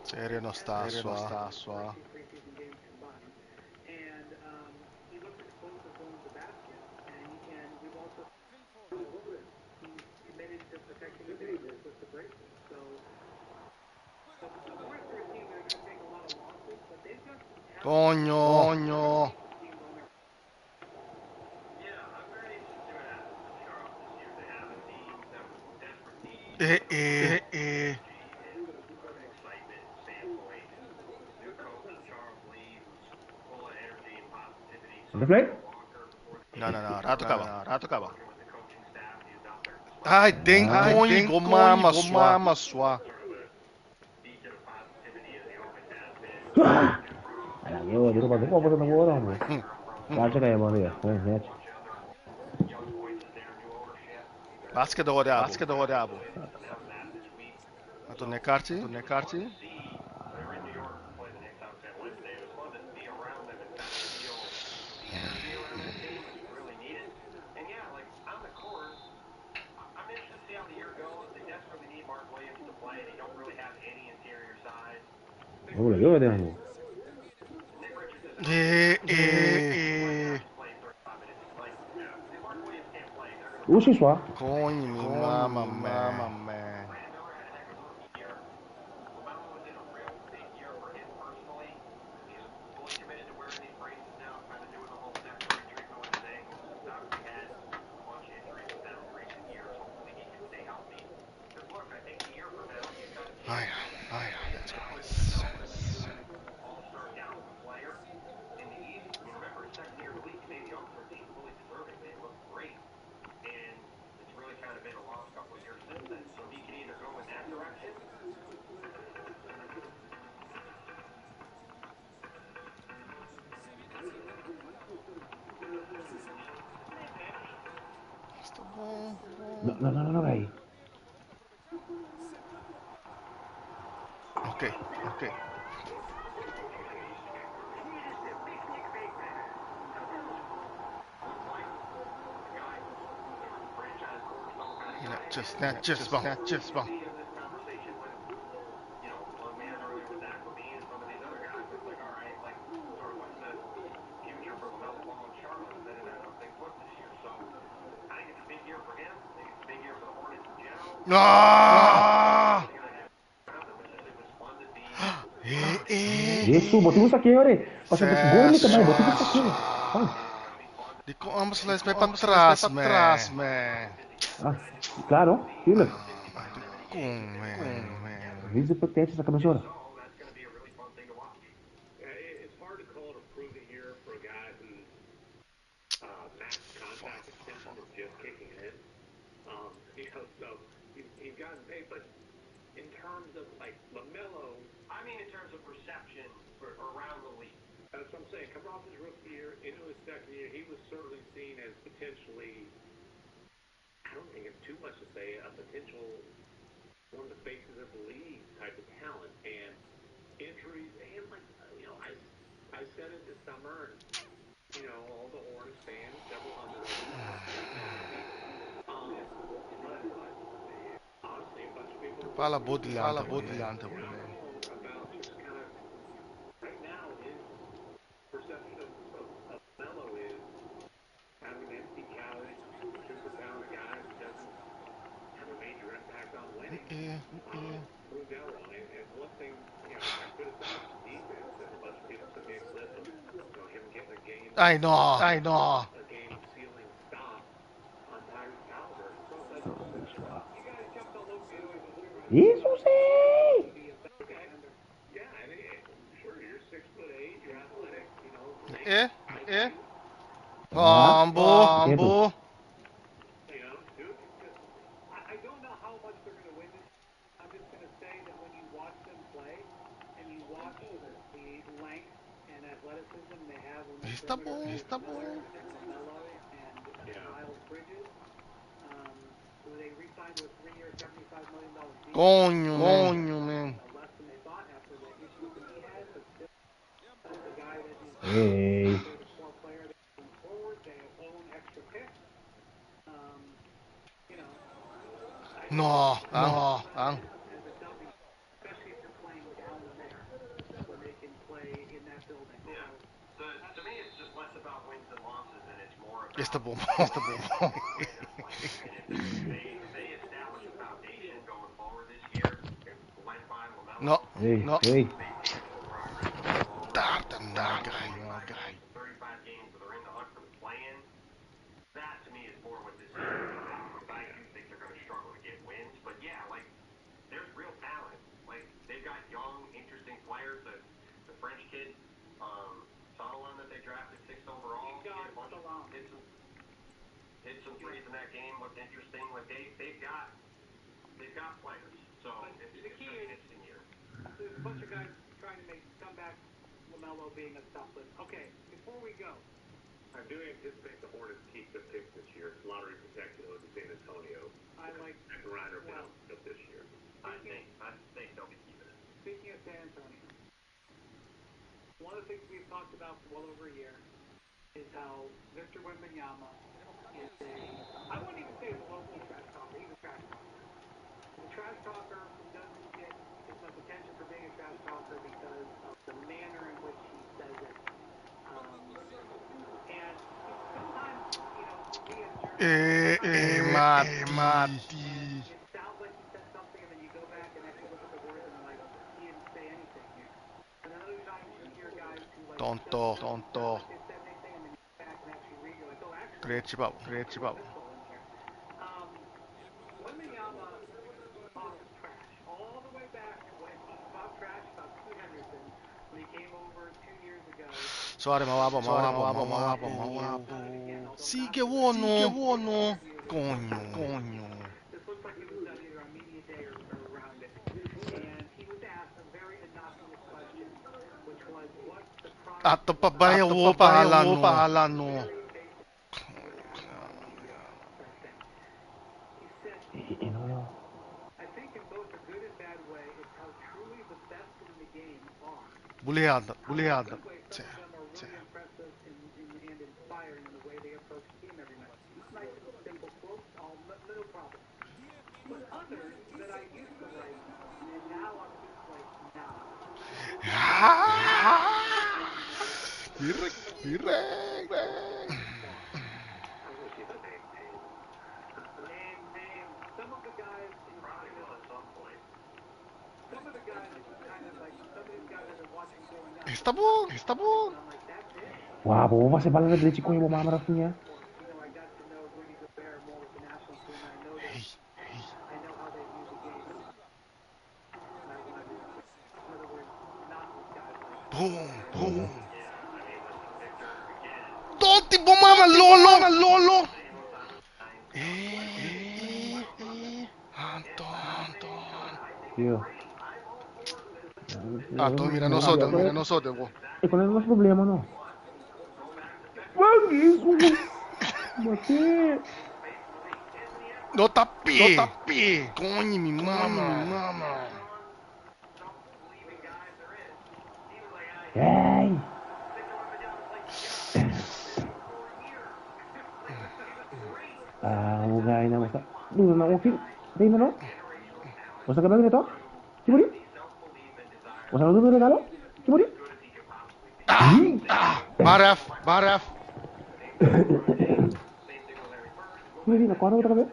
Serio no está suave. Coño. ¿Replay? No, rato acaba. Ai, tem coño, mama sua. Yo, di rumah gua apa sama orang, Bro. Baca kayak mana ya? Match. Lasca da Orabo. Ato nekarti. Boleh juga dia nih. Siswa. Coño, mi mama, man. Ay, let's No, guys. Okay. Not just one. Ah! Yesu, buti mo sa ore. Kasi gol mo tamay, buti mo sa Di ko amas les may patras, man. Ah, claro, tuurlijk. Kung, man. Wie is de potentie sa kamisora? It's hard to call it a prove-it year for a guy whose max contract extension is just kicking in. So he's gotten paid, but in terms of like LaMelo, I mean, in terms of reception around the league. That's what I'm saying. Coming off his rookie year into his second year, he was certainly seen as potentially, I don't think it's too much to say, a potential one of the faces of the league type of talent. And injuries, and like, I said it this summer, and, all the Hornets fans, several hundred of them, honestly, a bunch of people Fala bodilanta, man. about just kind of, right now, his perception of Melo is kind of an empty calorie, super talented guy who doesn't have a major impact on winning. Proved that wrong. And one thing, I criticized the defense, and a bunch of people sent me a clip of him getting a game. I know. A game-sealing stop on Tyrese Halliburton. So it's like, you guys jumped all over me. Jesus! Okay. Yeah, and sure, you're 6'8", you're athletic, Ambo. Dude, I don't know how much they're going to win this. I'm just going to say that when you watch them play, and you watch the length and athleticism they have on the perimeter, and LaMelo and Miles Bridges, who they re-signed to a 3-year, $75 million deal. Coño, man. Less than they thought after the issues that he had, but still, the guy that is Hey. the core player going forward, they own extra picks. No. As a dummy, especially if you're playing down there, where they can play in that building. Yeah. To me, it's just less about wins and losses, and it's more about... It's the boom. And if they establish a foundation going forward this year, led by LaMelo... No. Hey. Darn, my guy. 35 games that are in the hunt for the play-in, that to me is more what this season is about. Because I do think they're going to struggle to get wins. But yeah, like, there's real talent. Like, they've got young, interesting players. The French kid, Solomon, that they drafted 6th overall. Hit some threes in that game, looked interesting. Like, they've got players. So it's going to be an interesting year. There's a bunch of guys trying to make comebacks, LaMelo being a stop list. Okay, before we go, I do anticipate the Hornets keep the pick this year. It's lottery protected over San Antonio. I like Reiner down this year. I think they'll be keeping it. Speaking of San Antonio, one of the things we've talked about for well over a year is how Victor Wembanyama is I wouldn't even say he's a local trash talker. He's a trash talker. He's a trash talker who doesn't get as much attention for being a trash talker because of the manner in which he says it. And sometimes, we as journalists, Mati. it sounds like he said something, and then you go back and actually look at the words, and like, he didn't say anything here. And then other times you hear guys who like Tonto. they said anything, and then you go back and actually read, you're like, oh, actually, Principal. Wembanyama talks trash all the way back when he talked trash about Scoot Henderson when he came over 2 years ago. Sorry, mawabo. Sige, wono. Coño. This looks like it was done either on media day or around it. And he was asked a very innocuous question, which was, what's the product... Ato pa ba yung pahalan no? Buleada, buleada. Direct. Está bom. Wah, boba se bala de chico mo mama rasnya. Boom. Tutti bomama lolo. Anton. Yo. Anton, mira nosotros, bo. E qual é o nosso problema, não? Mano, isso! Mate! No tapé. Coño, mi mama. Ei! Ah, guy na basta. Dulu na wakil. Dahil na no? Basta ka ba ganito? Siburi? Basta dulu regalo? Siburi? Baraf. Hindi na kuano otra vez?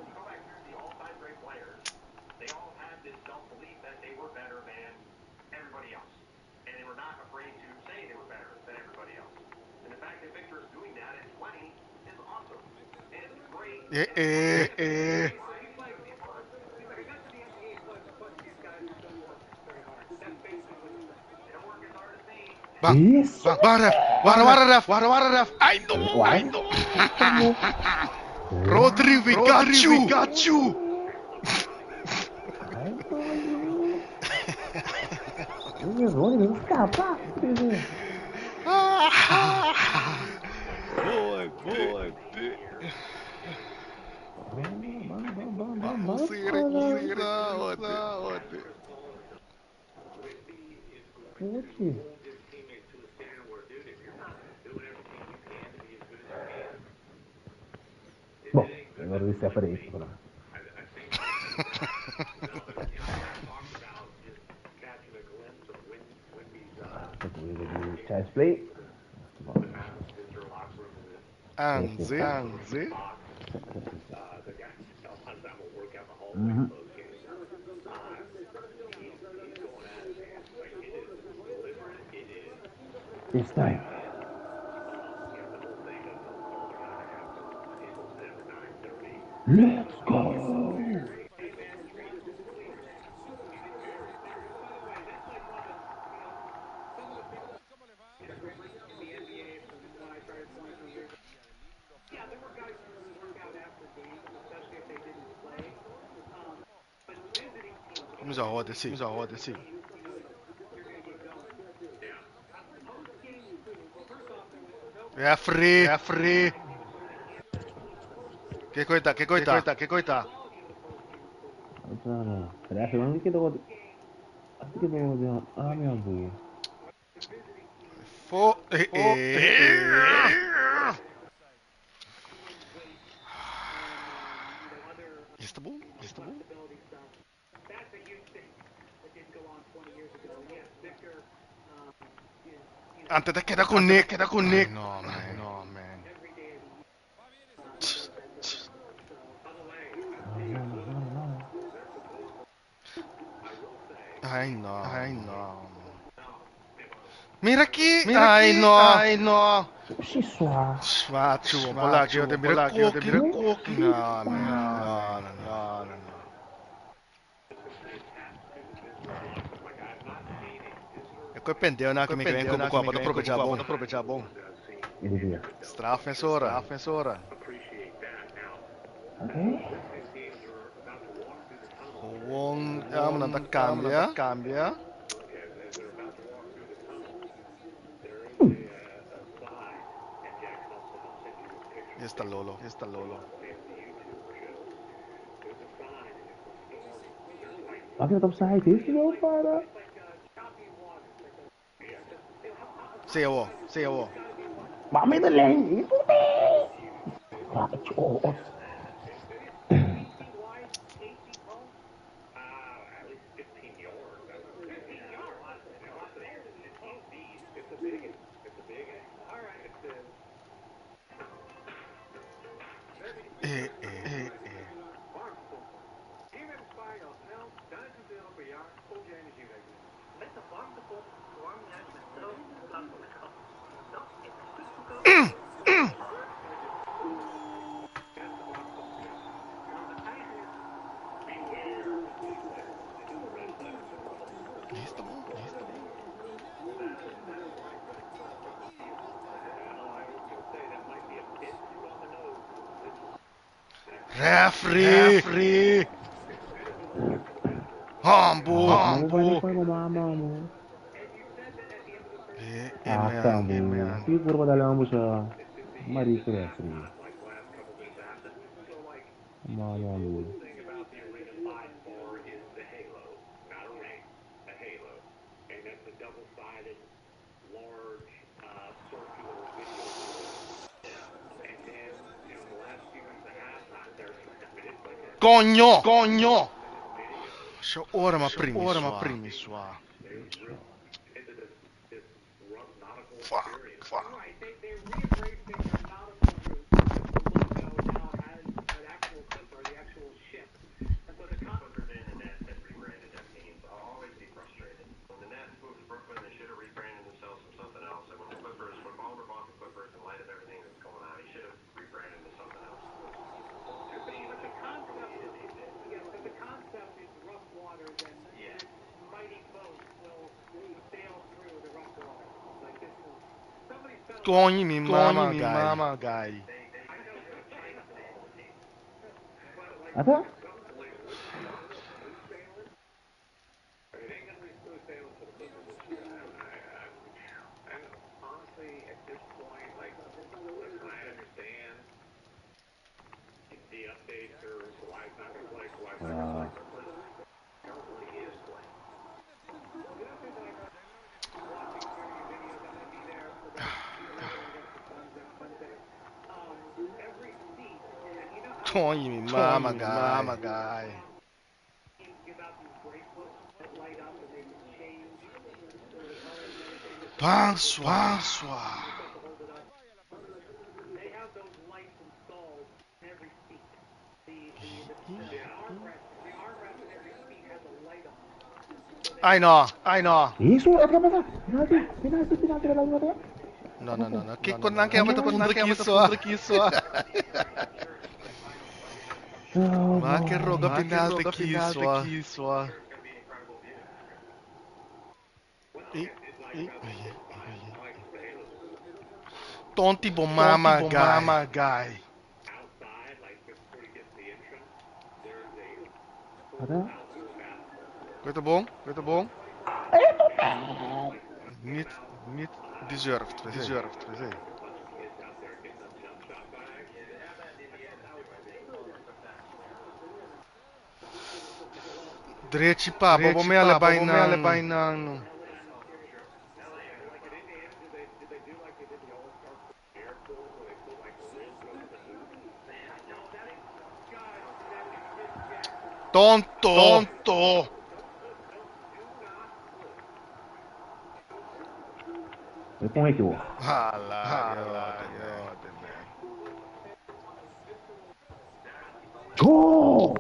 Baraf. I know. Rodri, we got you. Olha, escapa. Boy. Vamos ir aqui. Bom, agora isso é para isso. Child's play. Anze. It's time. Let's go. Vamos à roda, sim. É free. Que coita? Parece que que do. Acho que do. Ah, meu Deus. Está bom. Antes de quedar com Nick. No, man. Ai, não. Mira aqui. Ai, não. Xisua. Schwarz, Polak, eu te mira coque. Não, man. Não. É que pendeu, né? Que me vem como copa, para aproveitar bom. Strafensora. Ok. Wong, nanda cambia. Está Lolo. Bakit het offside is, joh, para? Sewo. Mami na lang, ito oh. Referee! Hambo! Mama mo. Kamu. Siguro padala mo siya. Mari sa referee. Mama mo. Coño! Siya ora ma primi sua. Fuck. Coño mi mama guy. Apa? Coño mi mama guy. Panswa. I know. Isu, apa apa? Penalti lagi. No. Kick ko lang kaya kiso. Ma che roga penalti kiso. Tonti bo mama guy. Ada? Weet je bom? Niet deserved. We zijn. Dreci pa, bobo me ale baina. Tonto. Com é que eu? Go!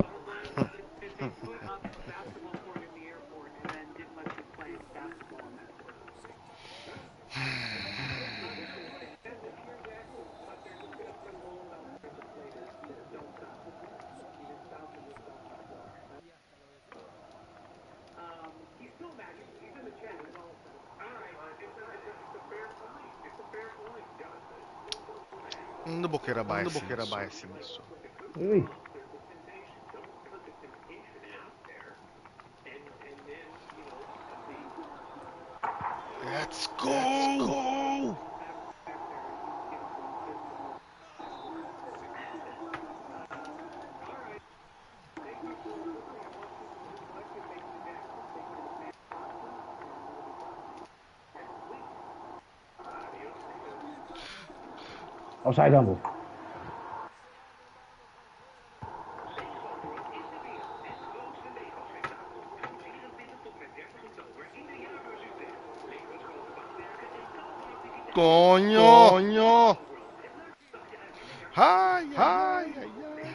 Não vou querer baixar isso. Ei. Let's go! Outside humble. Coño. Ay, ay, ay, ay.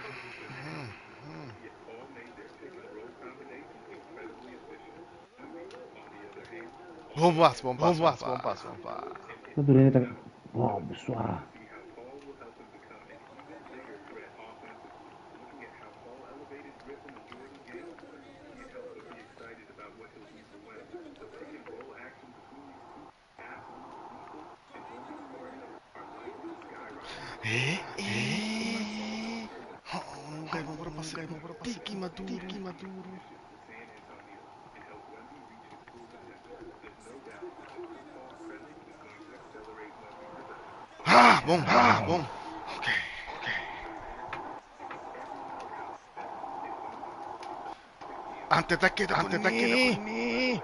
Bombas, bombas, bombas, bombas, bombas. No durante tak. Oh, besar. Oh, kaya mo para pasir mo tiki maduro. Bom. Okay. Ante da ni.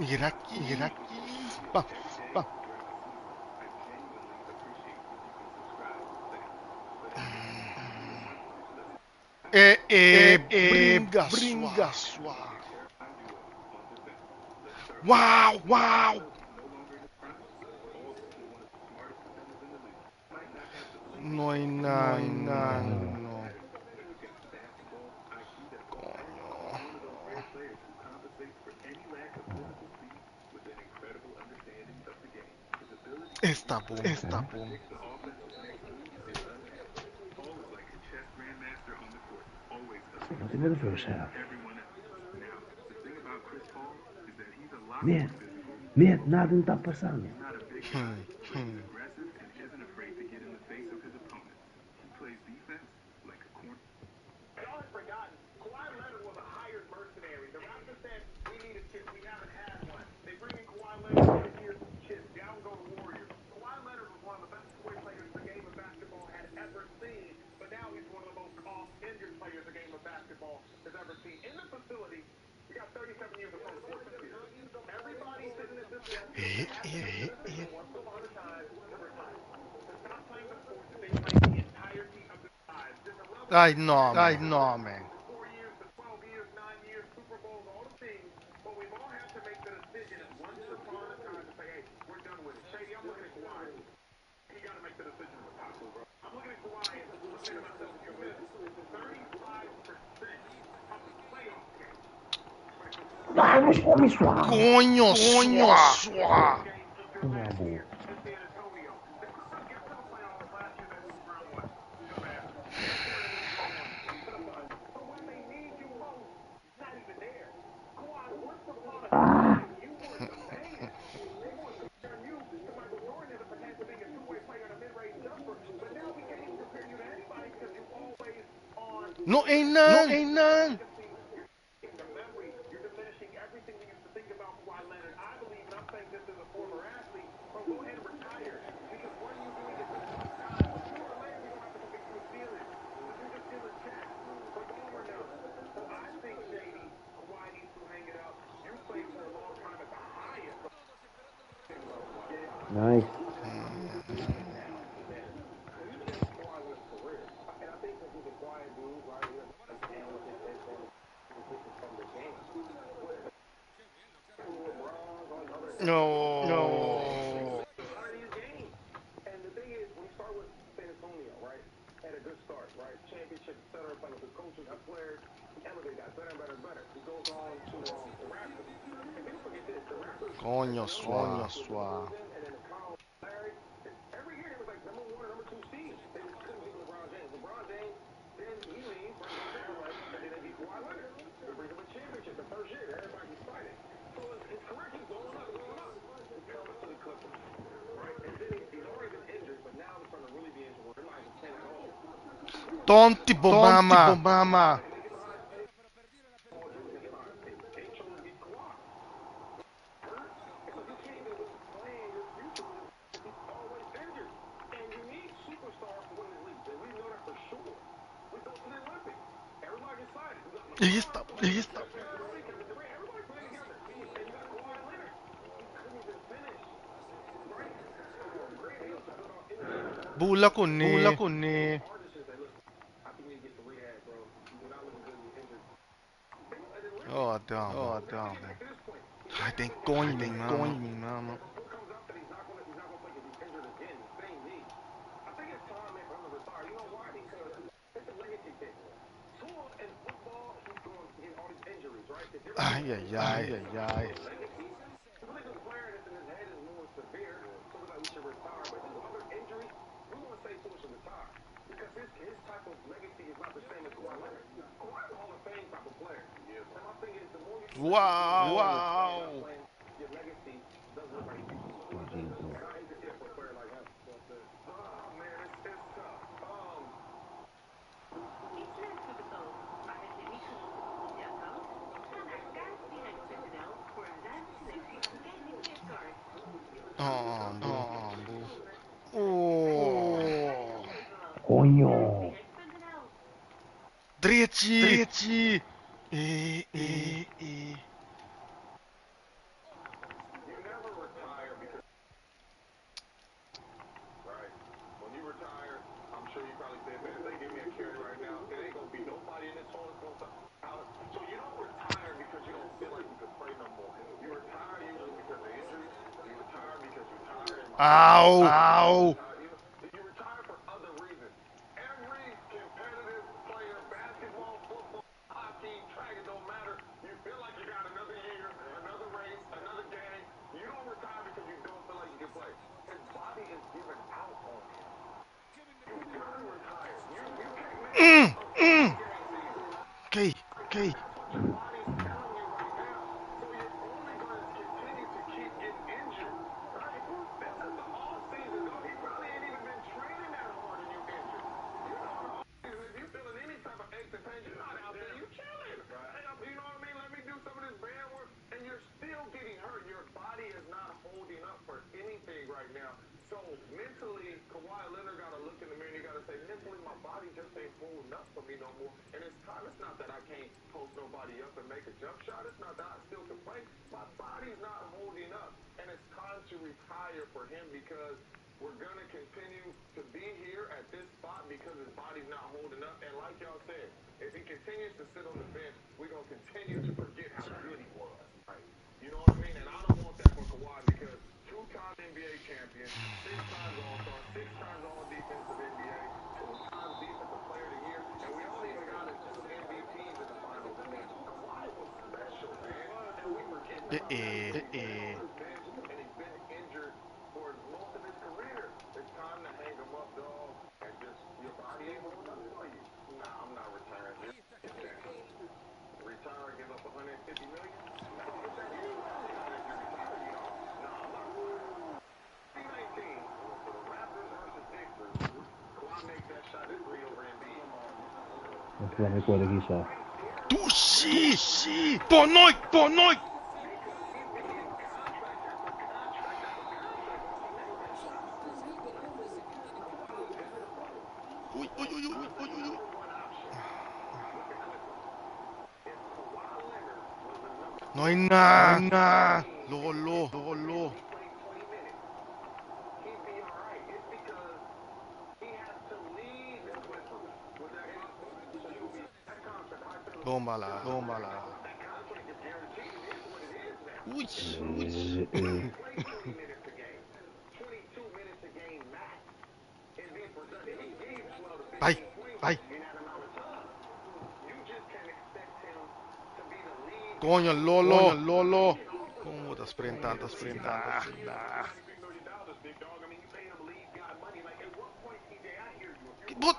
Iraki. Pa. Bringa sua. Wow. No hay nada. No. Coño. Está bom. Wat in de first half. Нет, надо не так pasando. Ay, no, man. Vamos, suave. Coño, sua. No ain't none. Nice. No. Coño, sua. Tonti Obama. Listo. Bula ko ni. Oh, damn. I think going me, man. Ay. Wow. Oh, boo. Oh. Coño. Drieci. Ow. Okay. Non mi ricordo chi sa. Tushi. Bonoik. Uy. No hay nada. Lolo. Tómala. Uy. Ay. Coño, Lolo. ¿Cómo te sprintando? Nah. But.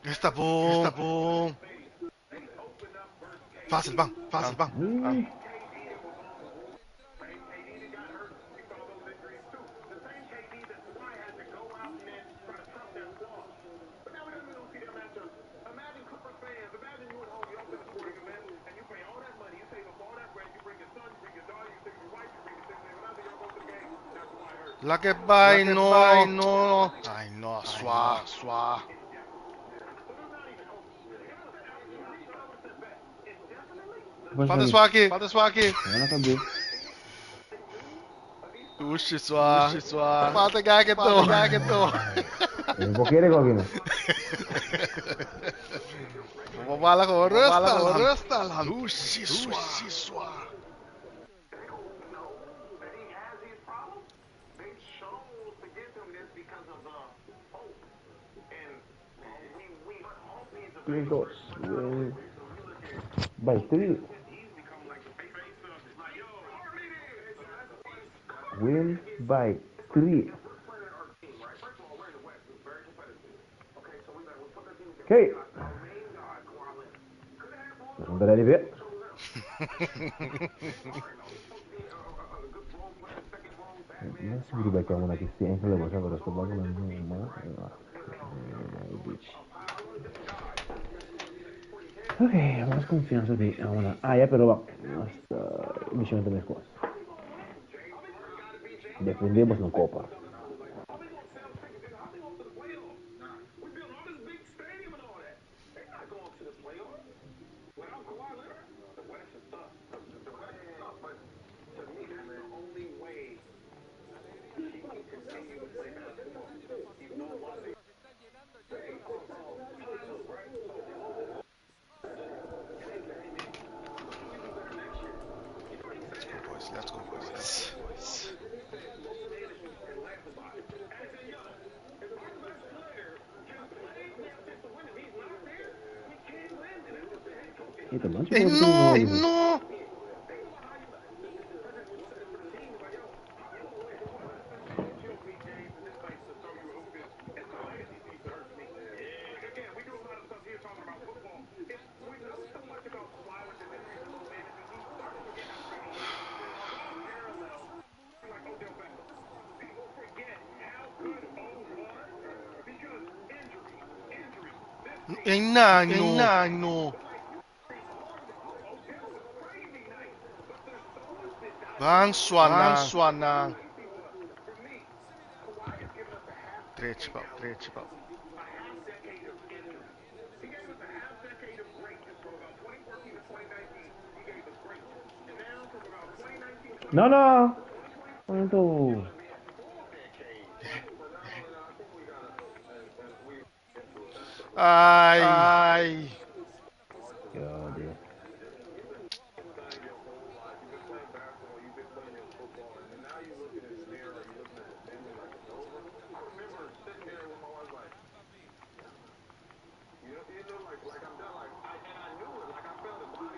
Está bom. Fácil, van. La que vai, no. Ay, no. Swa. Pateswaki. Wala ka, B. Ushi swa. Pate gagin to. Eh, po quiere ko, gino. Bumabala ko. Resta lang. Ushi swa. Dos. Win by 3. Win by 3. Okay. Udah ready, Fit? Masih beri baca mau nanti si Engkel bahasa baru sebangun rumah. Ok, más confianza de una. Ya, pero va. Hasta misión de mis cosas. Defendemos la Copa. Let's go, boys. No! Nano. Swana. Tretji bal. No. Itu. Ai. Ya dia.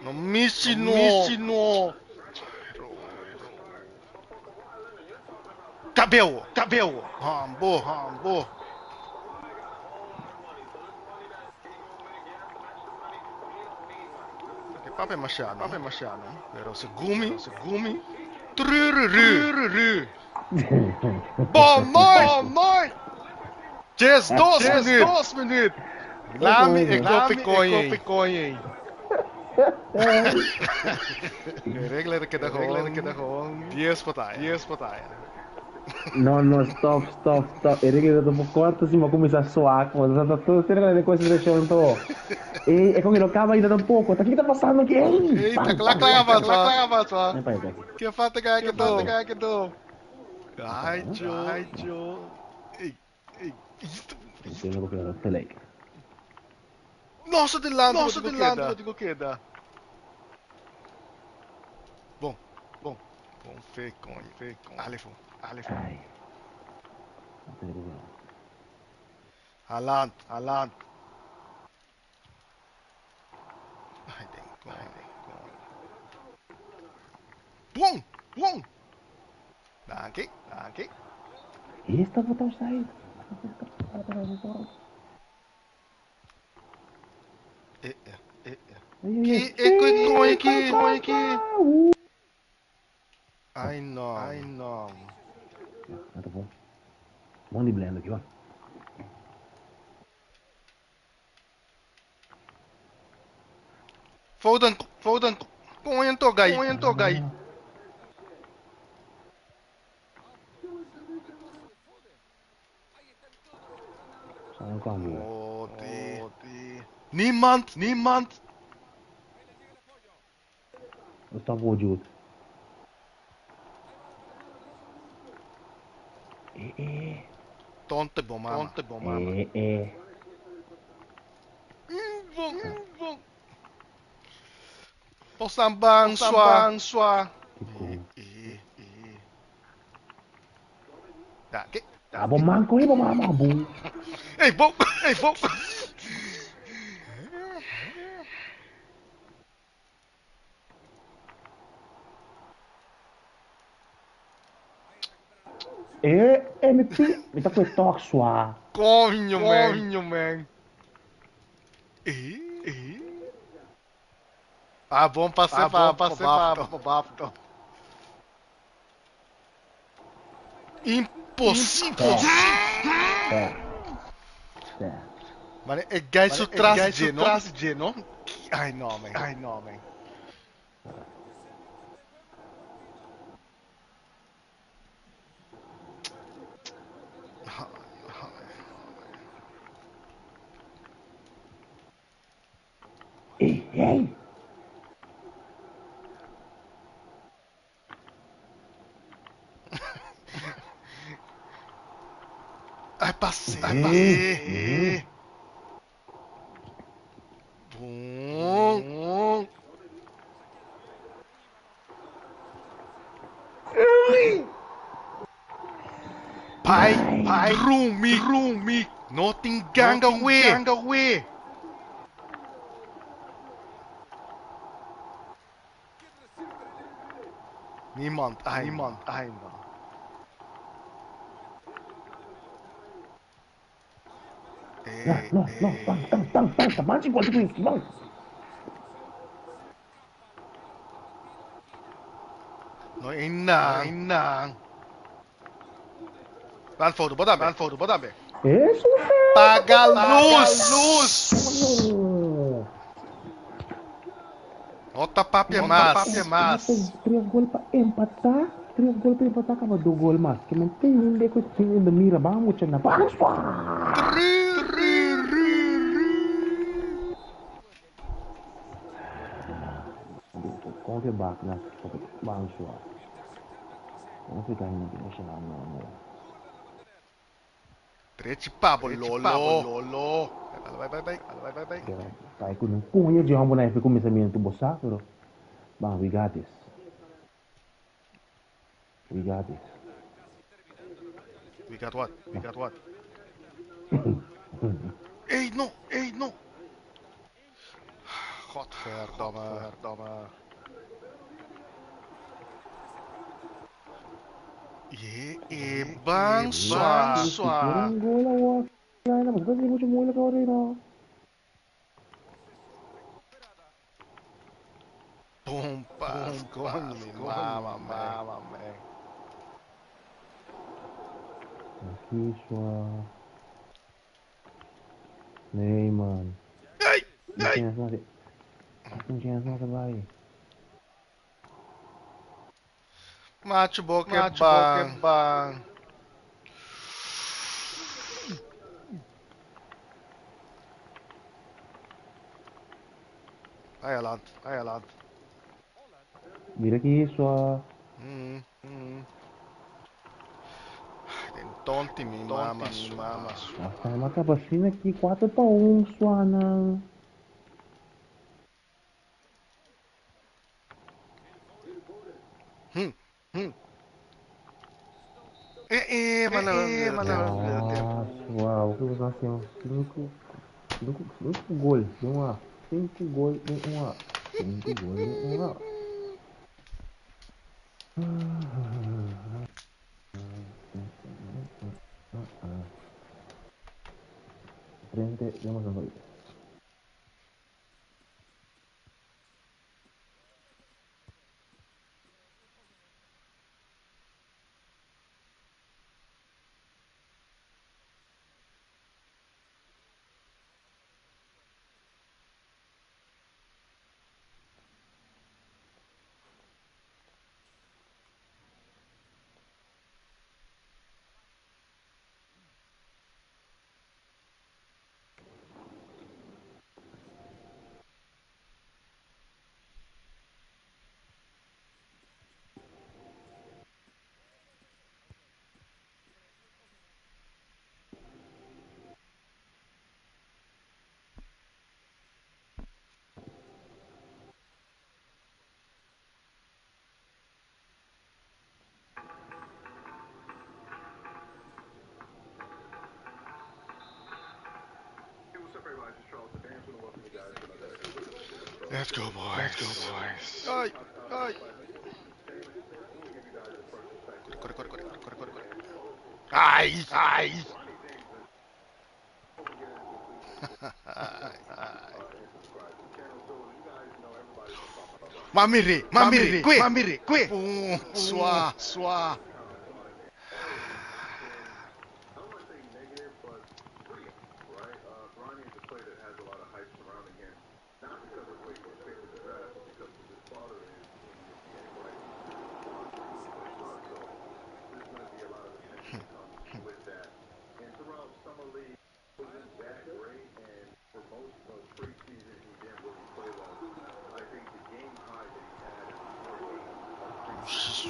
No Michino. Cabelo. Rambo. Pape Machado. Pero se gumi. Trururu. Bom, nós. Just 2 minutos. Lame e kopikonje. Regler que da gewoon 10 bataia. No, stop. Ele que dopo quarto si ma comincia a suar, quando sta tutto le cose del show. E come lo cava ainda un poco. Tá que tá passando aqui? Eita, clava só. Que falta que do. Ai, Joe. Ei. Tem algo que não tá like. Nossa, de lado, digo que dá. Bom, feconho. Alefo. Haaland. Ai, Bom. Danke. Esta botar sair. Que Ai, não. Tá bom. Vamos de blend aqui, ó. Foden. Põe togai. Niemand. Sta wujud. Tonte bomama. Vong. Posambang swa. Dake. Abo manco ibo mama bu. Hey, Bo. Mi tá com toque sua. Coño, man. Ah, bom pra bafto. Impossível. Mano, é gajo traz de, não? Ai, não, man. Ei. Ai, passei. Bom. Pai, rumi. Nothing ganga away. Niemand. No, tang, mancing gol tu bang. No, inang. Van foto, botabe. Isso, Paga a luz. Nota papi mais. 3 gol para empatar. 3 gol para empatar, acaba 2 gol mais. Que não tem ninguém que tem ainda mira, vamos na bang. Como que back na bang sua? Como fica ainda de mexer na mão? Trete pabo, lolo. Vai. Tá com um punho de rambo na começamento boçar, pero bang, we got this. We got what? Hey, no. Godverdomme. Bang swa. Pompas, mama, man. Aqui sua. Nee, man. Hey. Não tinha nada vai. Macho boca bang. Vai, Alan. Vira aqui sua. Den tonti mi mama. Nossa, é uma cabacina aqui, 4-1, sua não. Uau, o que você achou? 5 gols, 1-1. 5 gols, 1-1. 5 gols, 1-1. Frente, vamos a ver. Let's go, boys. Let's go, boys. Ay, ay. Corre, corre, corre, corre, corre, corre. Ay, ay. Mamiri, qui. Boom, swa.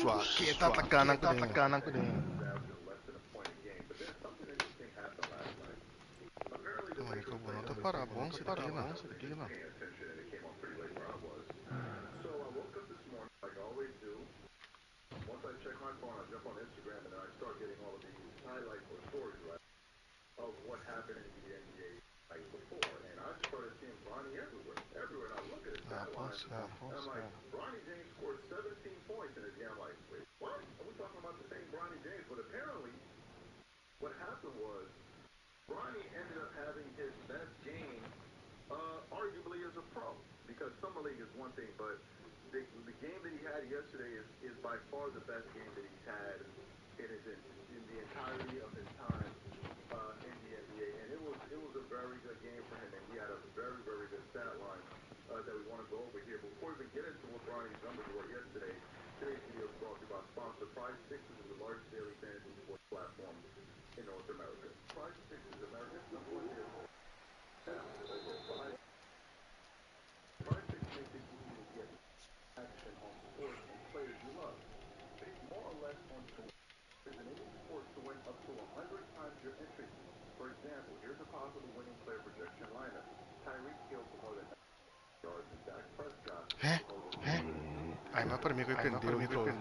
Swa, kita tekanan ko din. Ikaw ba ito para bong sige na. Bronny James scored 17 points in his game. I'm like, wait, what? Are we talking about the same Bronny James? But apparently, what happened was Bronny ended up having his best game, arguably as a pro, because Summer League is one thing, but the game that he had yesterday is by far the best game that he's had in the entirety of his time in the NBA, and it was a very good game for him, and he had a very, very good stat line that we want to go over here. Before we even get into what Bronny's numbers were yesterday, today's video is brought to you by sponsor Prize Picks, which is the largest daily fantasy sports platform in North America. Prize Picks is America's number one daily Prize Picks makes it easy to get action on sports and players you love. It's more or less on in any sport to win up to 100 times your entry. For example, here's a possible winning player projection lineup. Tyreek Hill for more than yards and Dak Prescott. Ai, ma per me qui prendevo che trovo.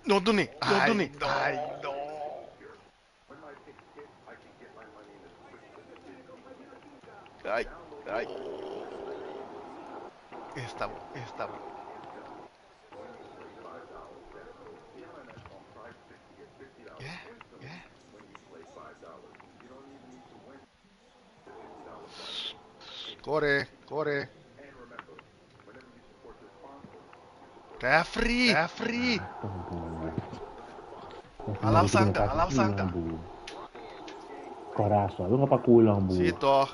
Non do ne. Dai, no. Dai. Estavo. Yeah. Corre. Kaya free. Alam sangka. Coraço, lu ngapa kulang, Bu? Sito.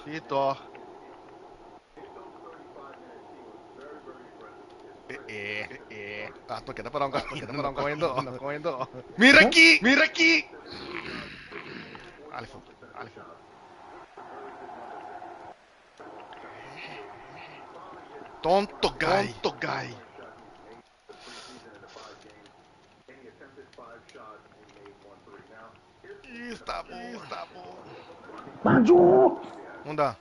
Atto kita parang komendo. Miraki. Alifo. Tonto guy. Está bom. Maju! Unda.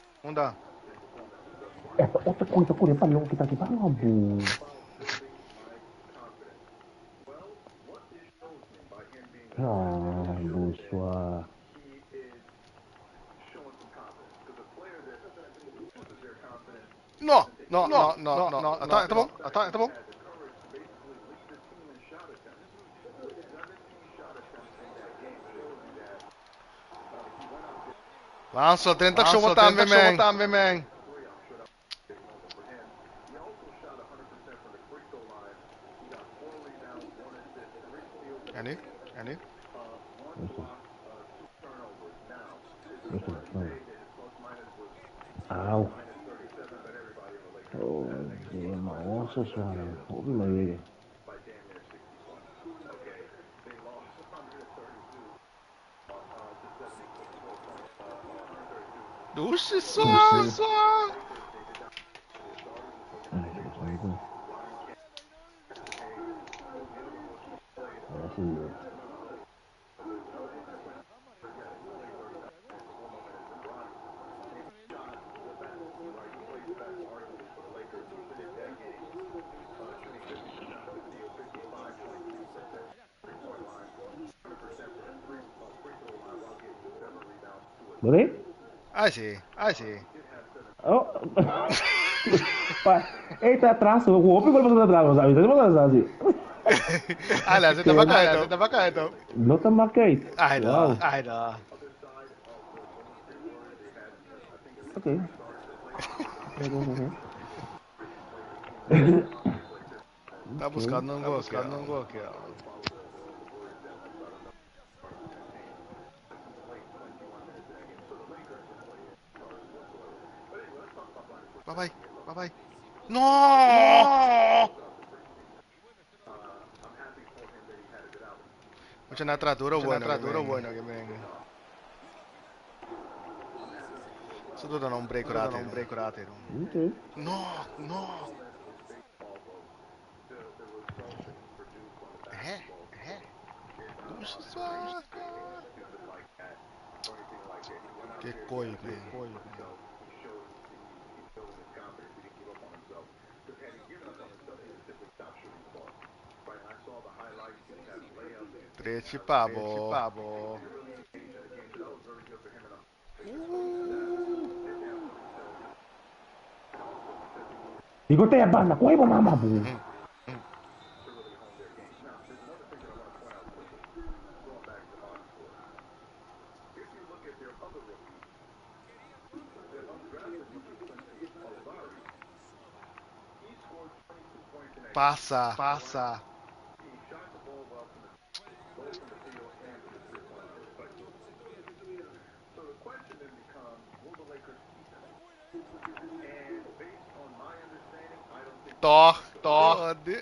Outra coisa, por exemplo, que tá aqui para o Bu. Bu, sua. No. Tá bom. Lanso, 30 que chama tambe, man. Any? Au. Oh, nossa senhora. Olha. Duše, só. Boleh? I see. Oh. Tá atrás, o outro vai passar atrás, sabe? Você vai passar assim. Ala, você tava caído. Não tá marcado. Ai, Uau. não. Ok. Tá buscando um gol aqui, ó. Vai. No! C'è una trattura buona che venga. Sotto da un break rapido. Ok. No. Nossa. Che coi, Trece pavo. Ikutin ya banda, kuha mo mama bu. Passa. Pode.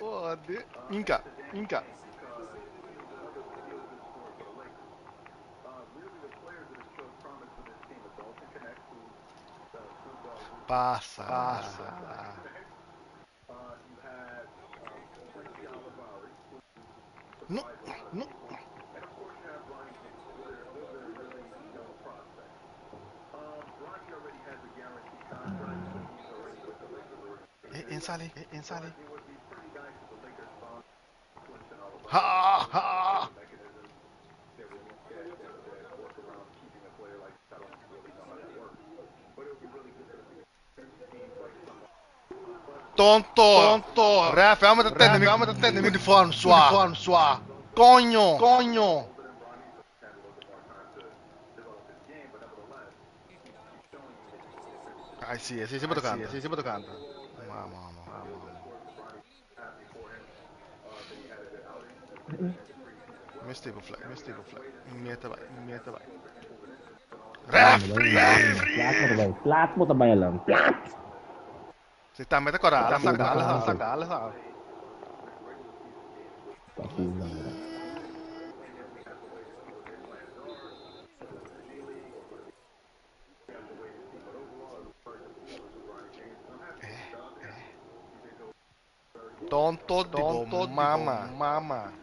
Inca. Passa. No. Insali. Ha! Tonto! Ref, vamos attendere uniforme sua. Cogno! Sì, stiamo toccando. Mamma. Mi stiamo flag. Mieta vai. Referee! Plat mo tabay lang. Plat! Si sta a metà corale, sa. Pakulang. Tonto di mamma.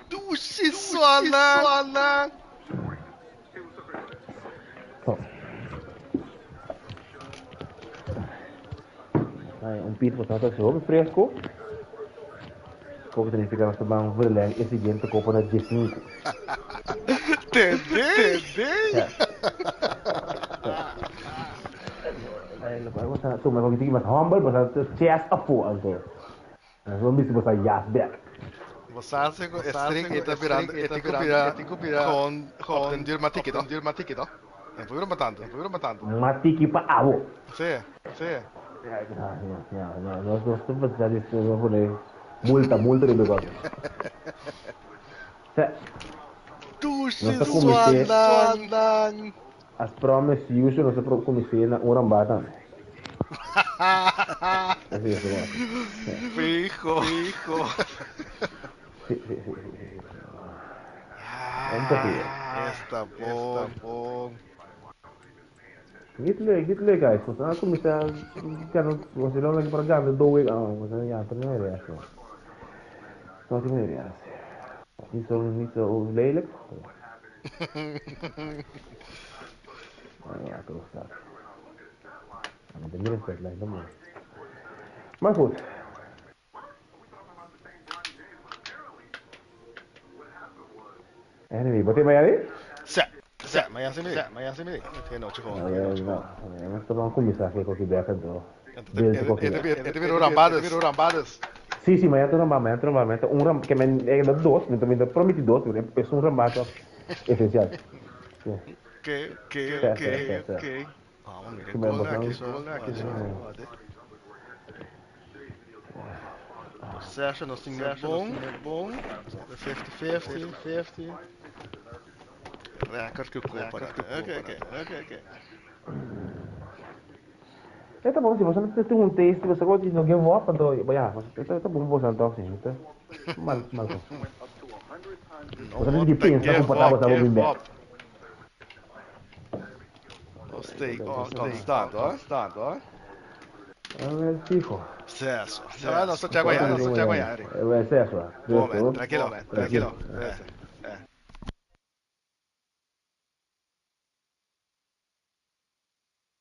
Dushi suana. Um pito bastante sobre fresco. Como significa nós tomamos verleng e seguinte copo na G5. Entendeu? Aí lepas masa tu memang kita mas humble masa chest up also. Não me se você jas back. Você string eta virando con den dirmatiki då. E poi matando. Matiki pa avo. Sì. Nós estamos fazendo isso, vamos fazer multa de negócio. Dushi suana. As promes usual nós estamos comecei na hora bata. Fijo. Un poquito. Está bom. Niet leuk guys. Want kom je daar, was je dan lekker programma doe ik aan, was dan ja, dan nee ja. Wat ik nee ja. Niet zo lelijk. Ja, toch staat. Met de middenstad lijkt dat mooi. Maar goed. Anyway, wat heb jij? Maar ja, se me. Tiene noche con. Ma sto non come sa che così becca do. È vero rambadas. Sì, ma io normalmente un ram che me da dos, mi prometi dos, è un rambato essenziale. Ok. Vamos, mira, aqui só. Session, nós temos bom. 50-50. Record que o corpo. Ok. Tá bom, se você não tem um texto, você pode não give up, então, ja, tá bom, você não tá assim, tá? Mal. Você tem que pensar confortável, tá bom, bem. Stay constante, ó. Fijo. Sucesso. No, sto già guaiare. Sucesso. Tranquillo.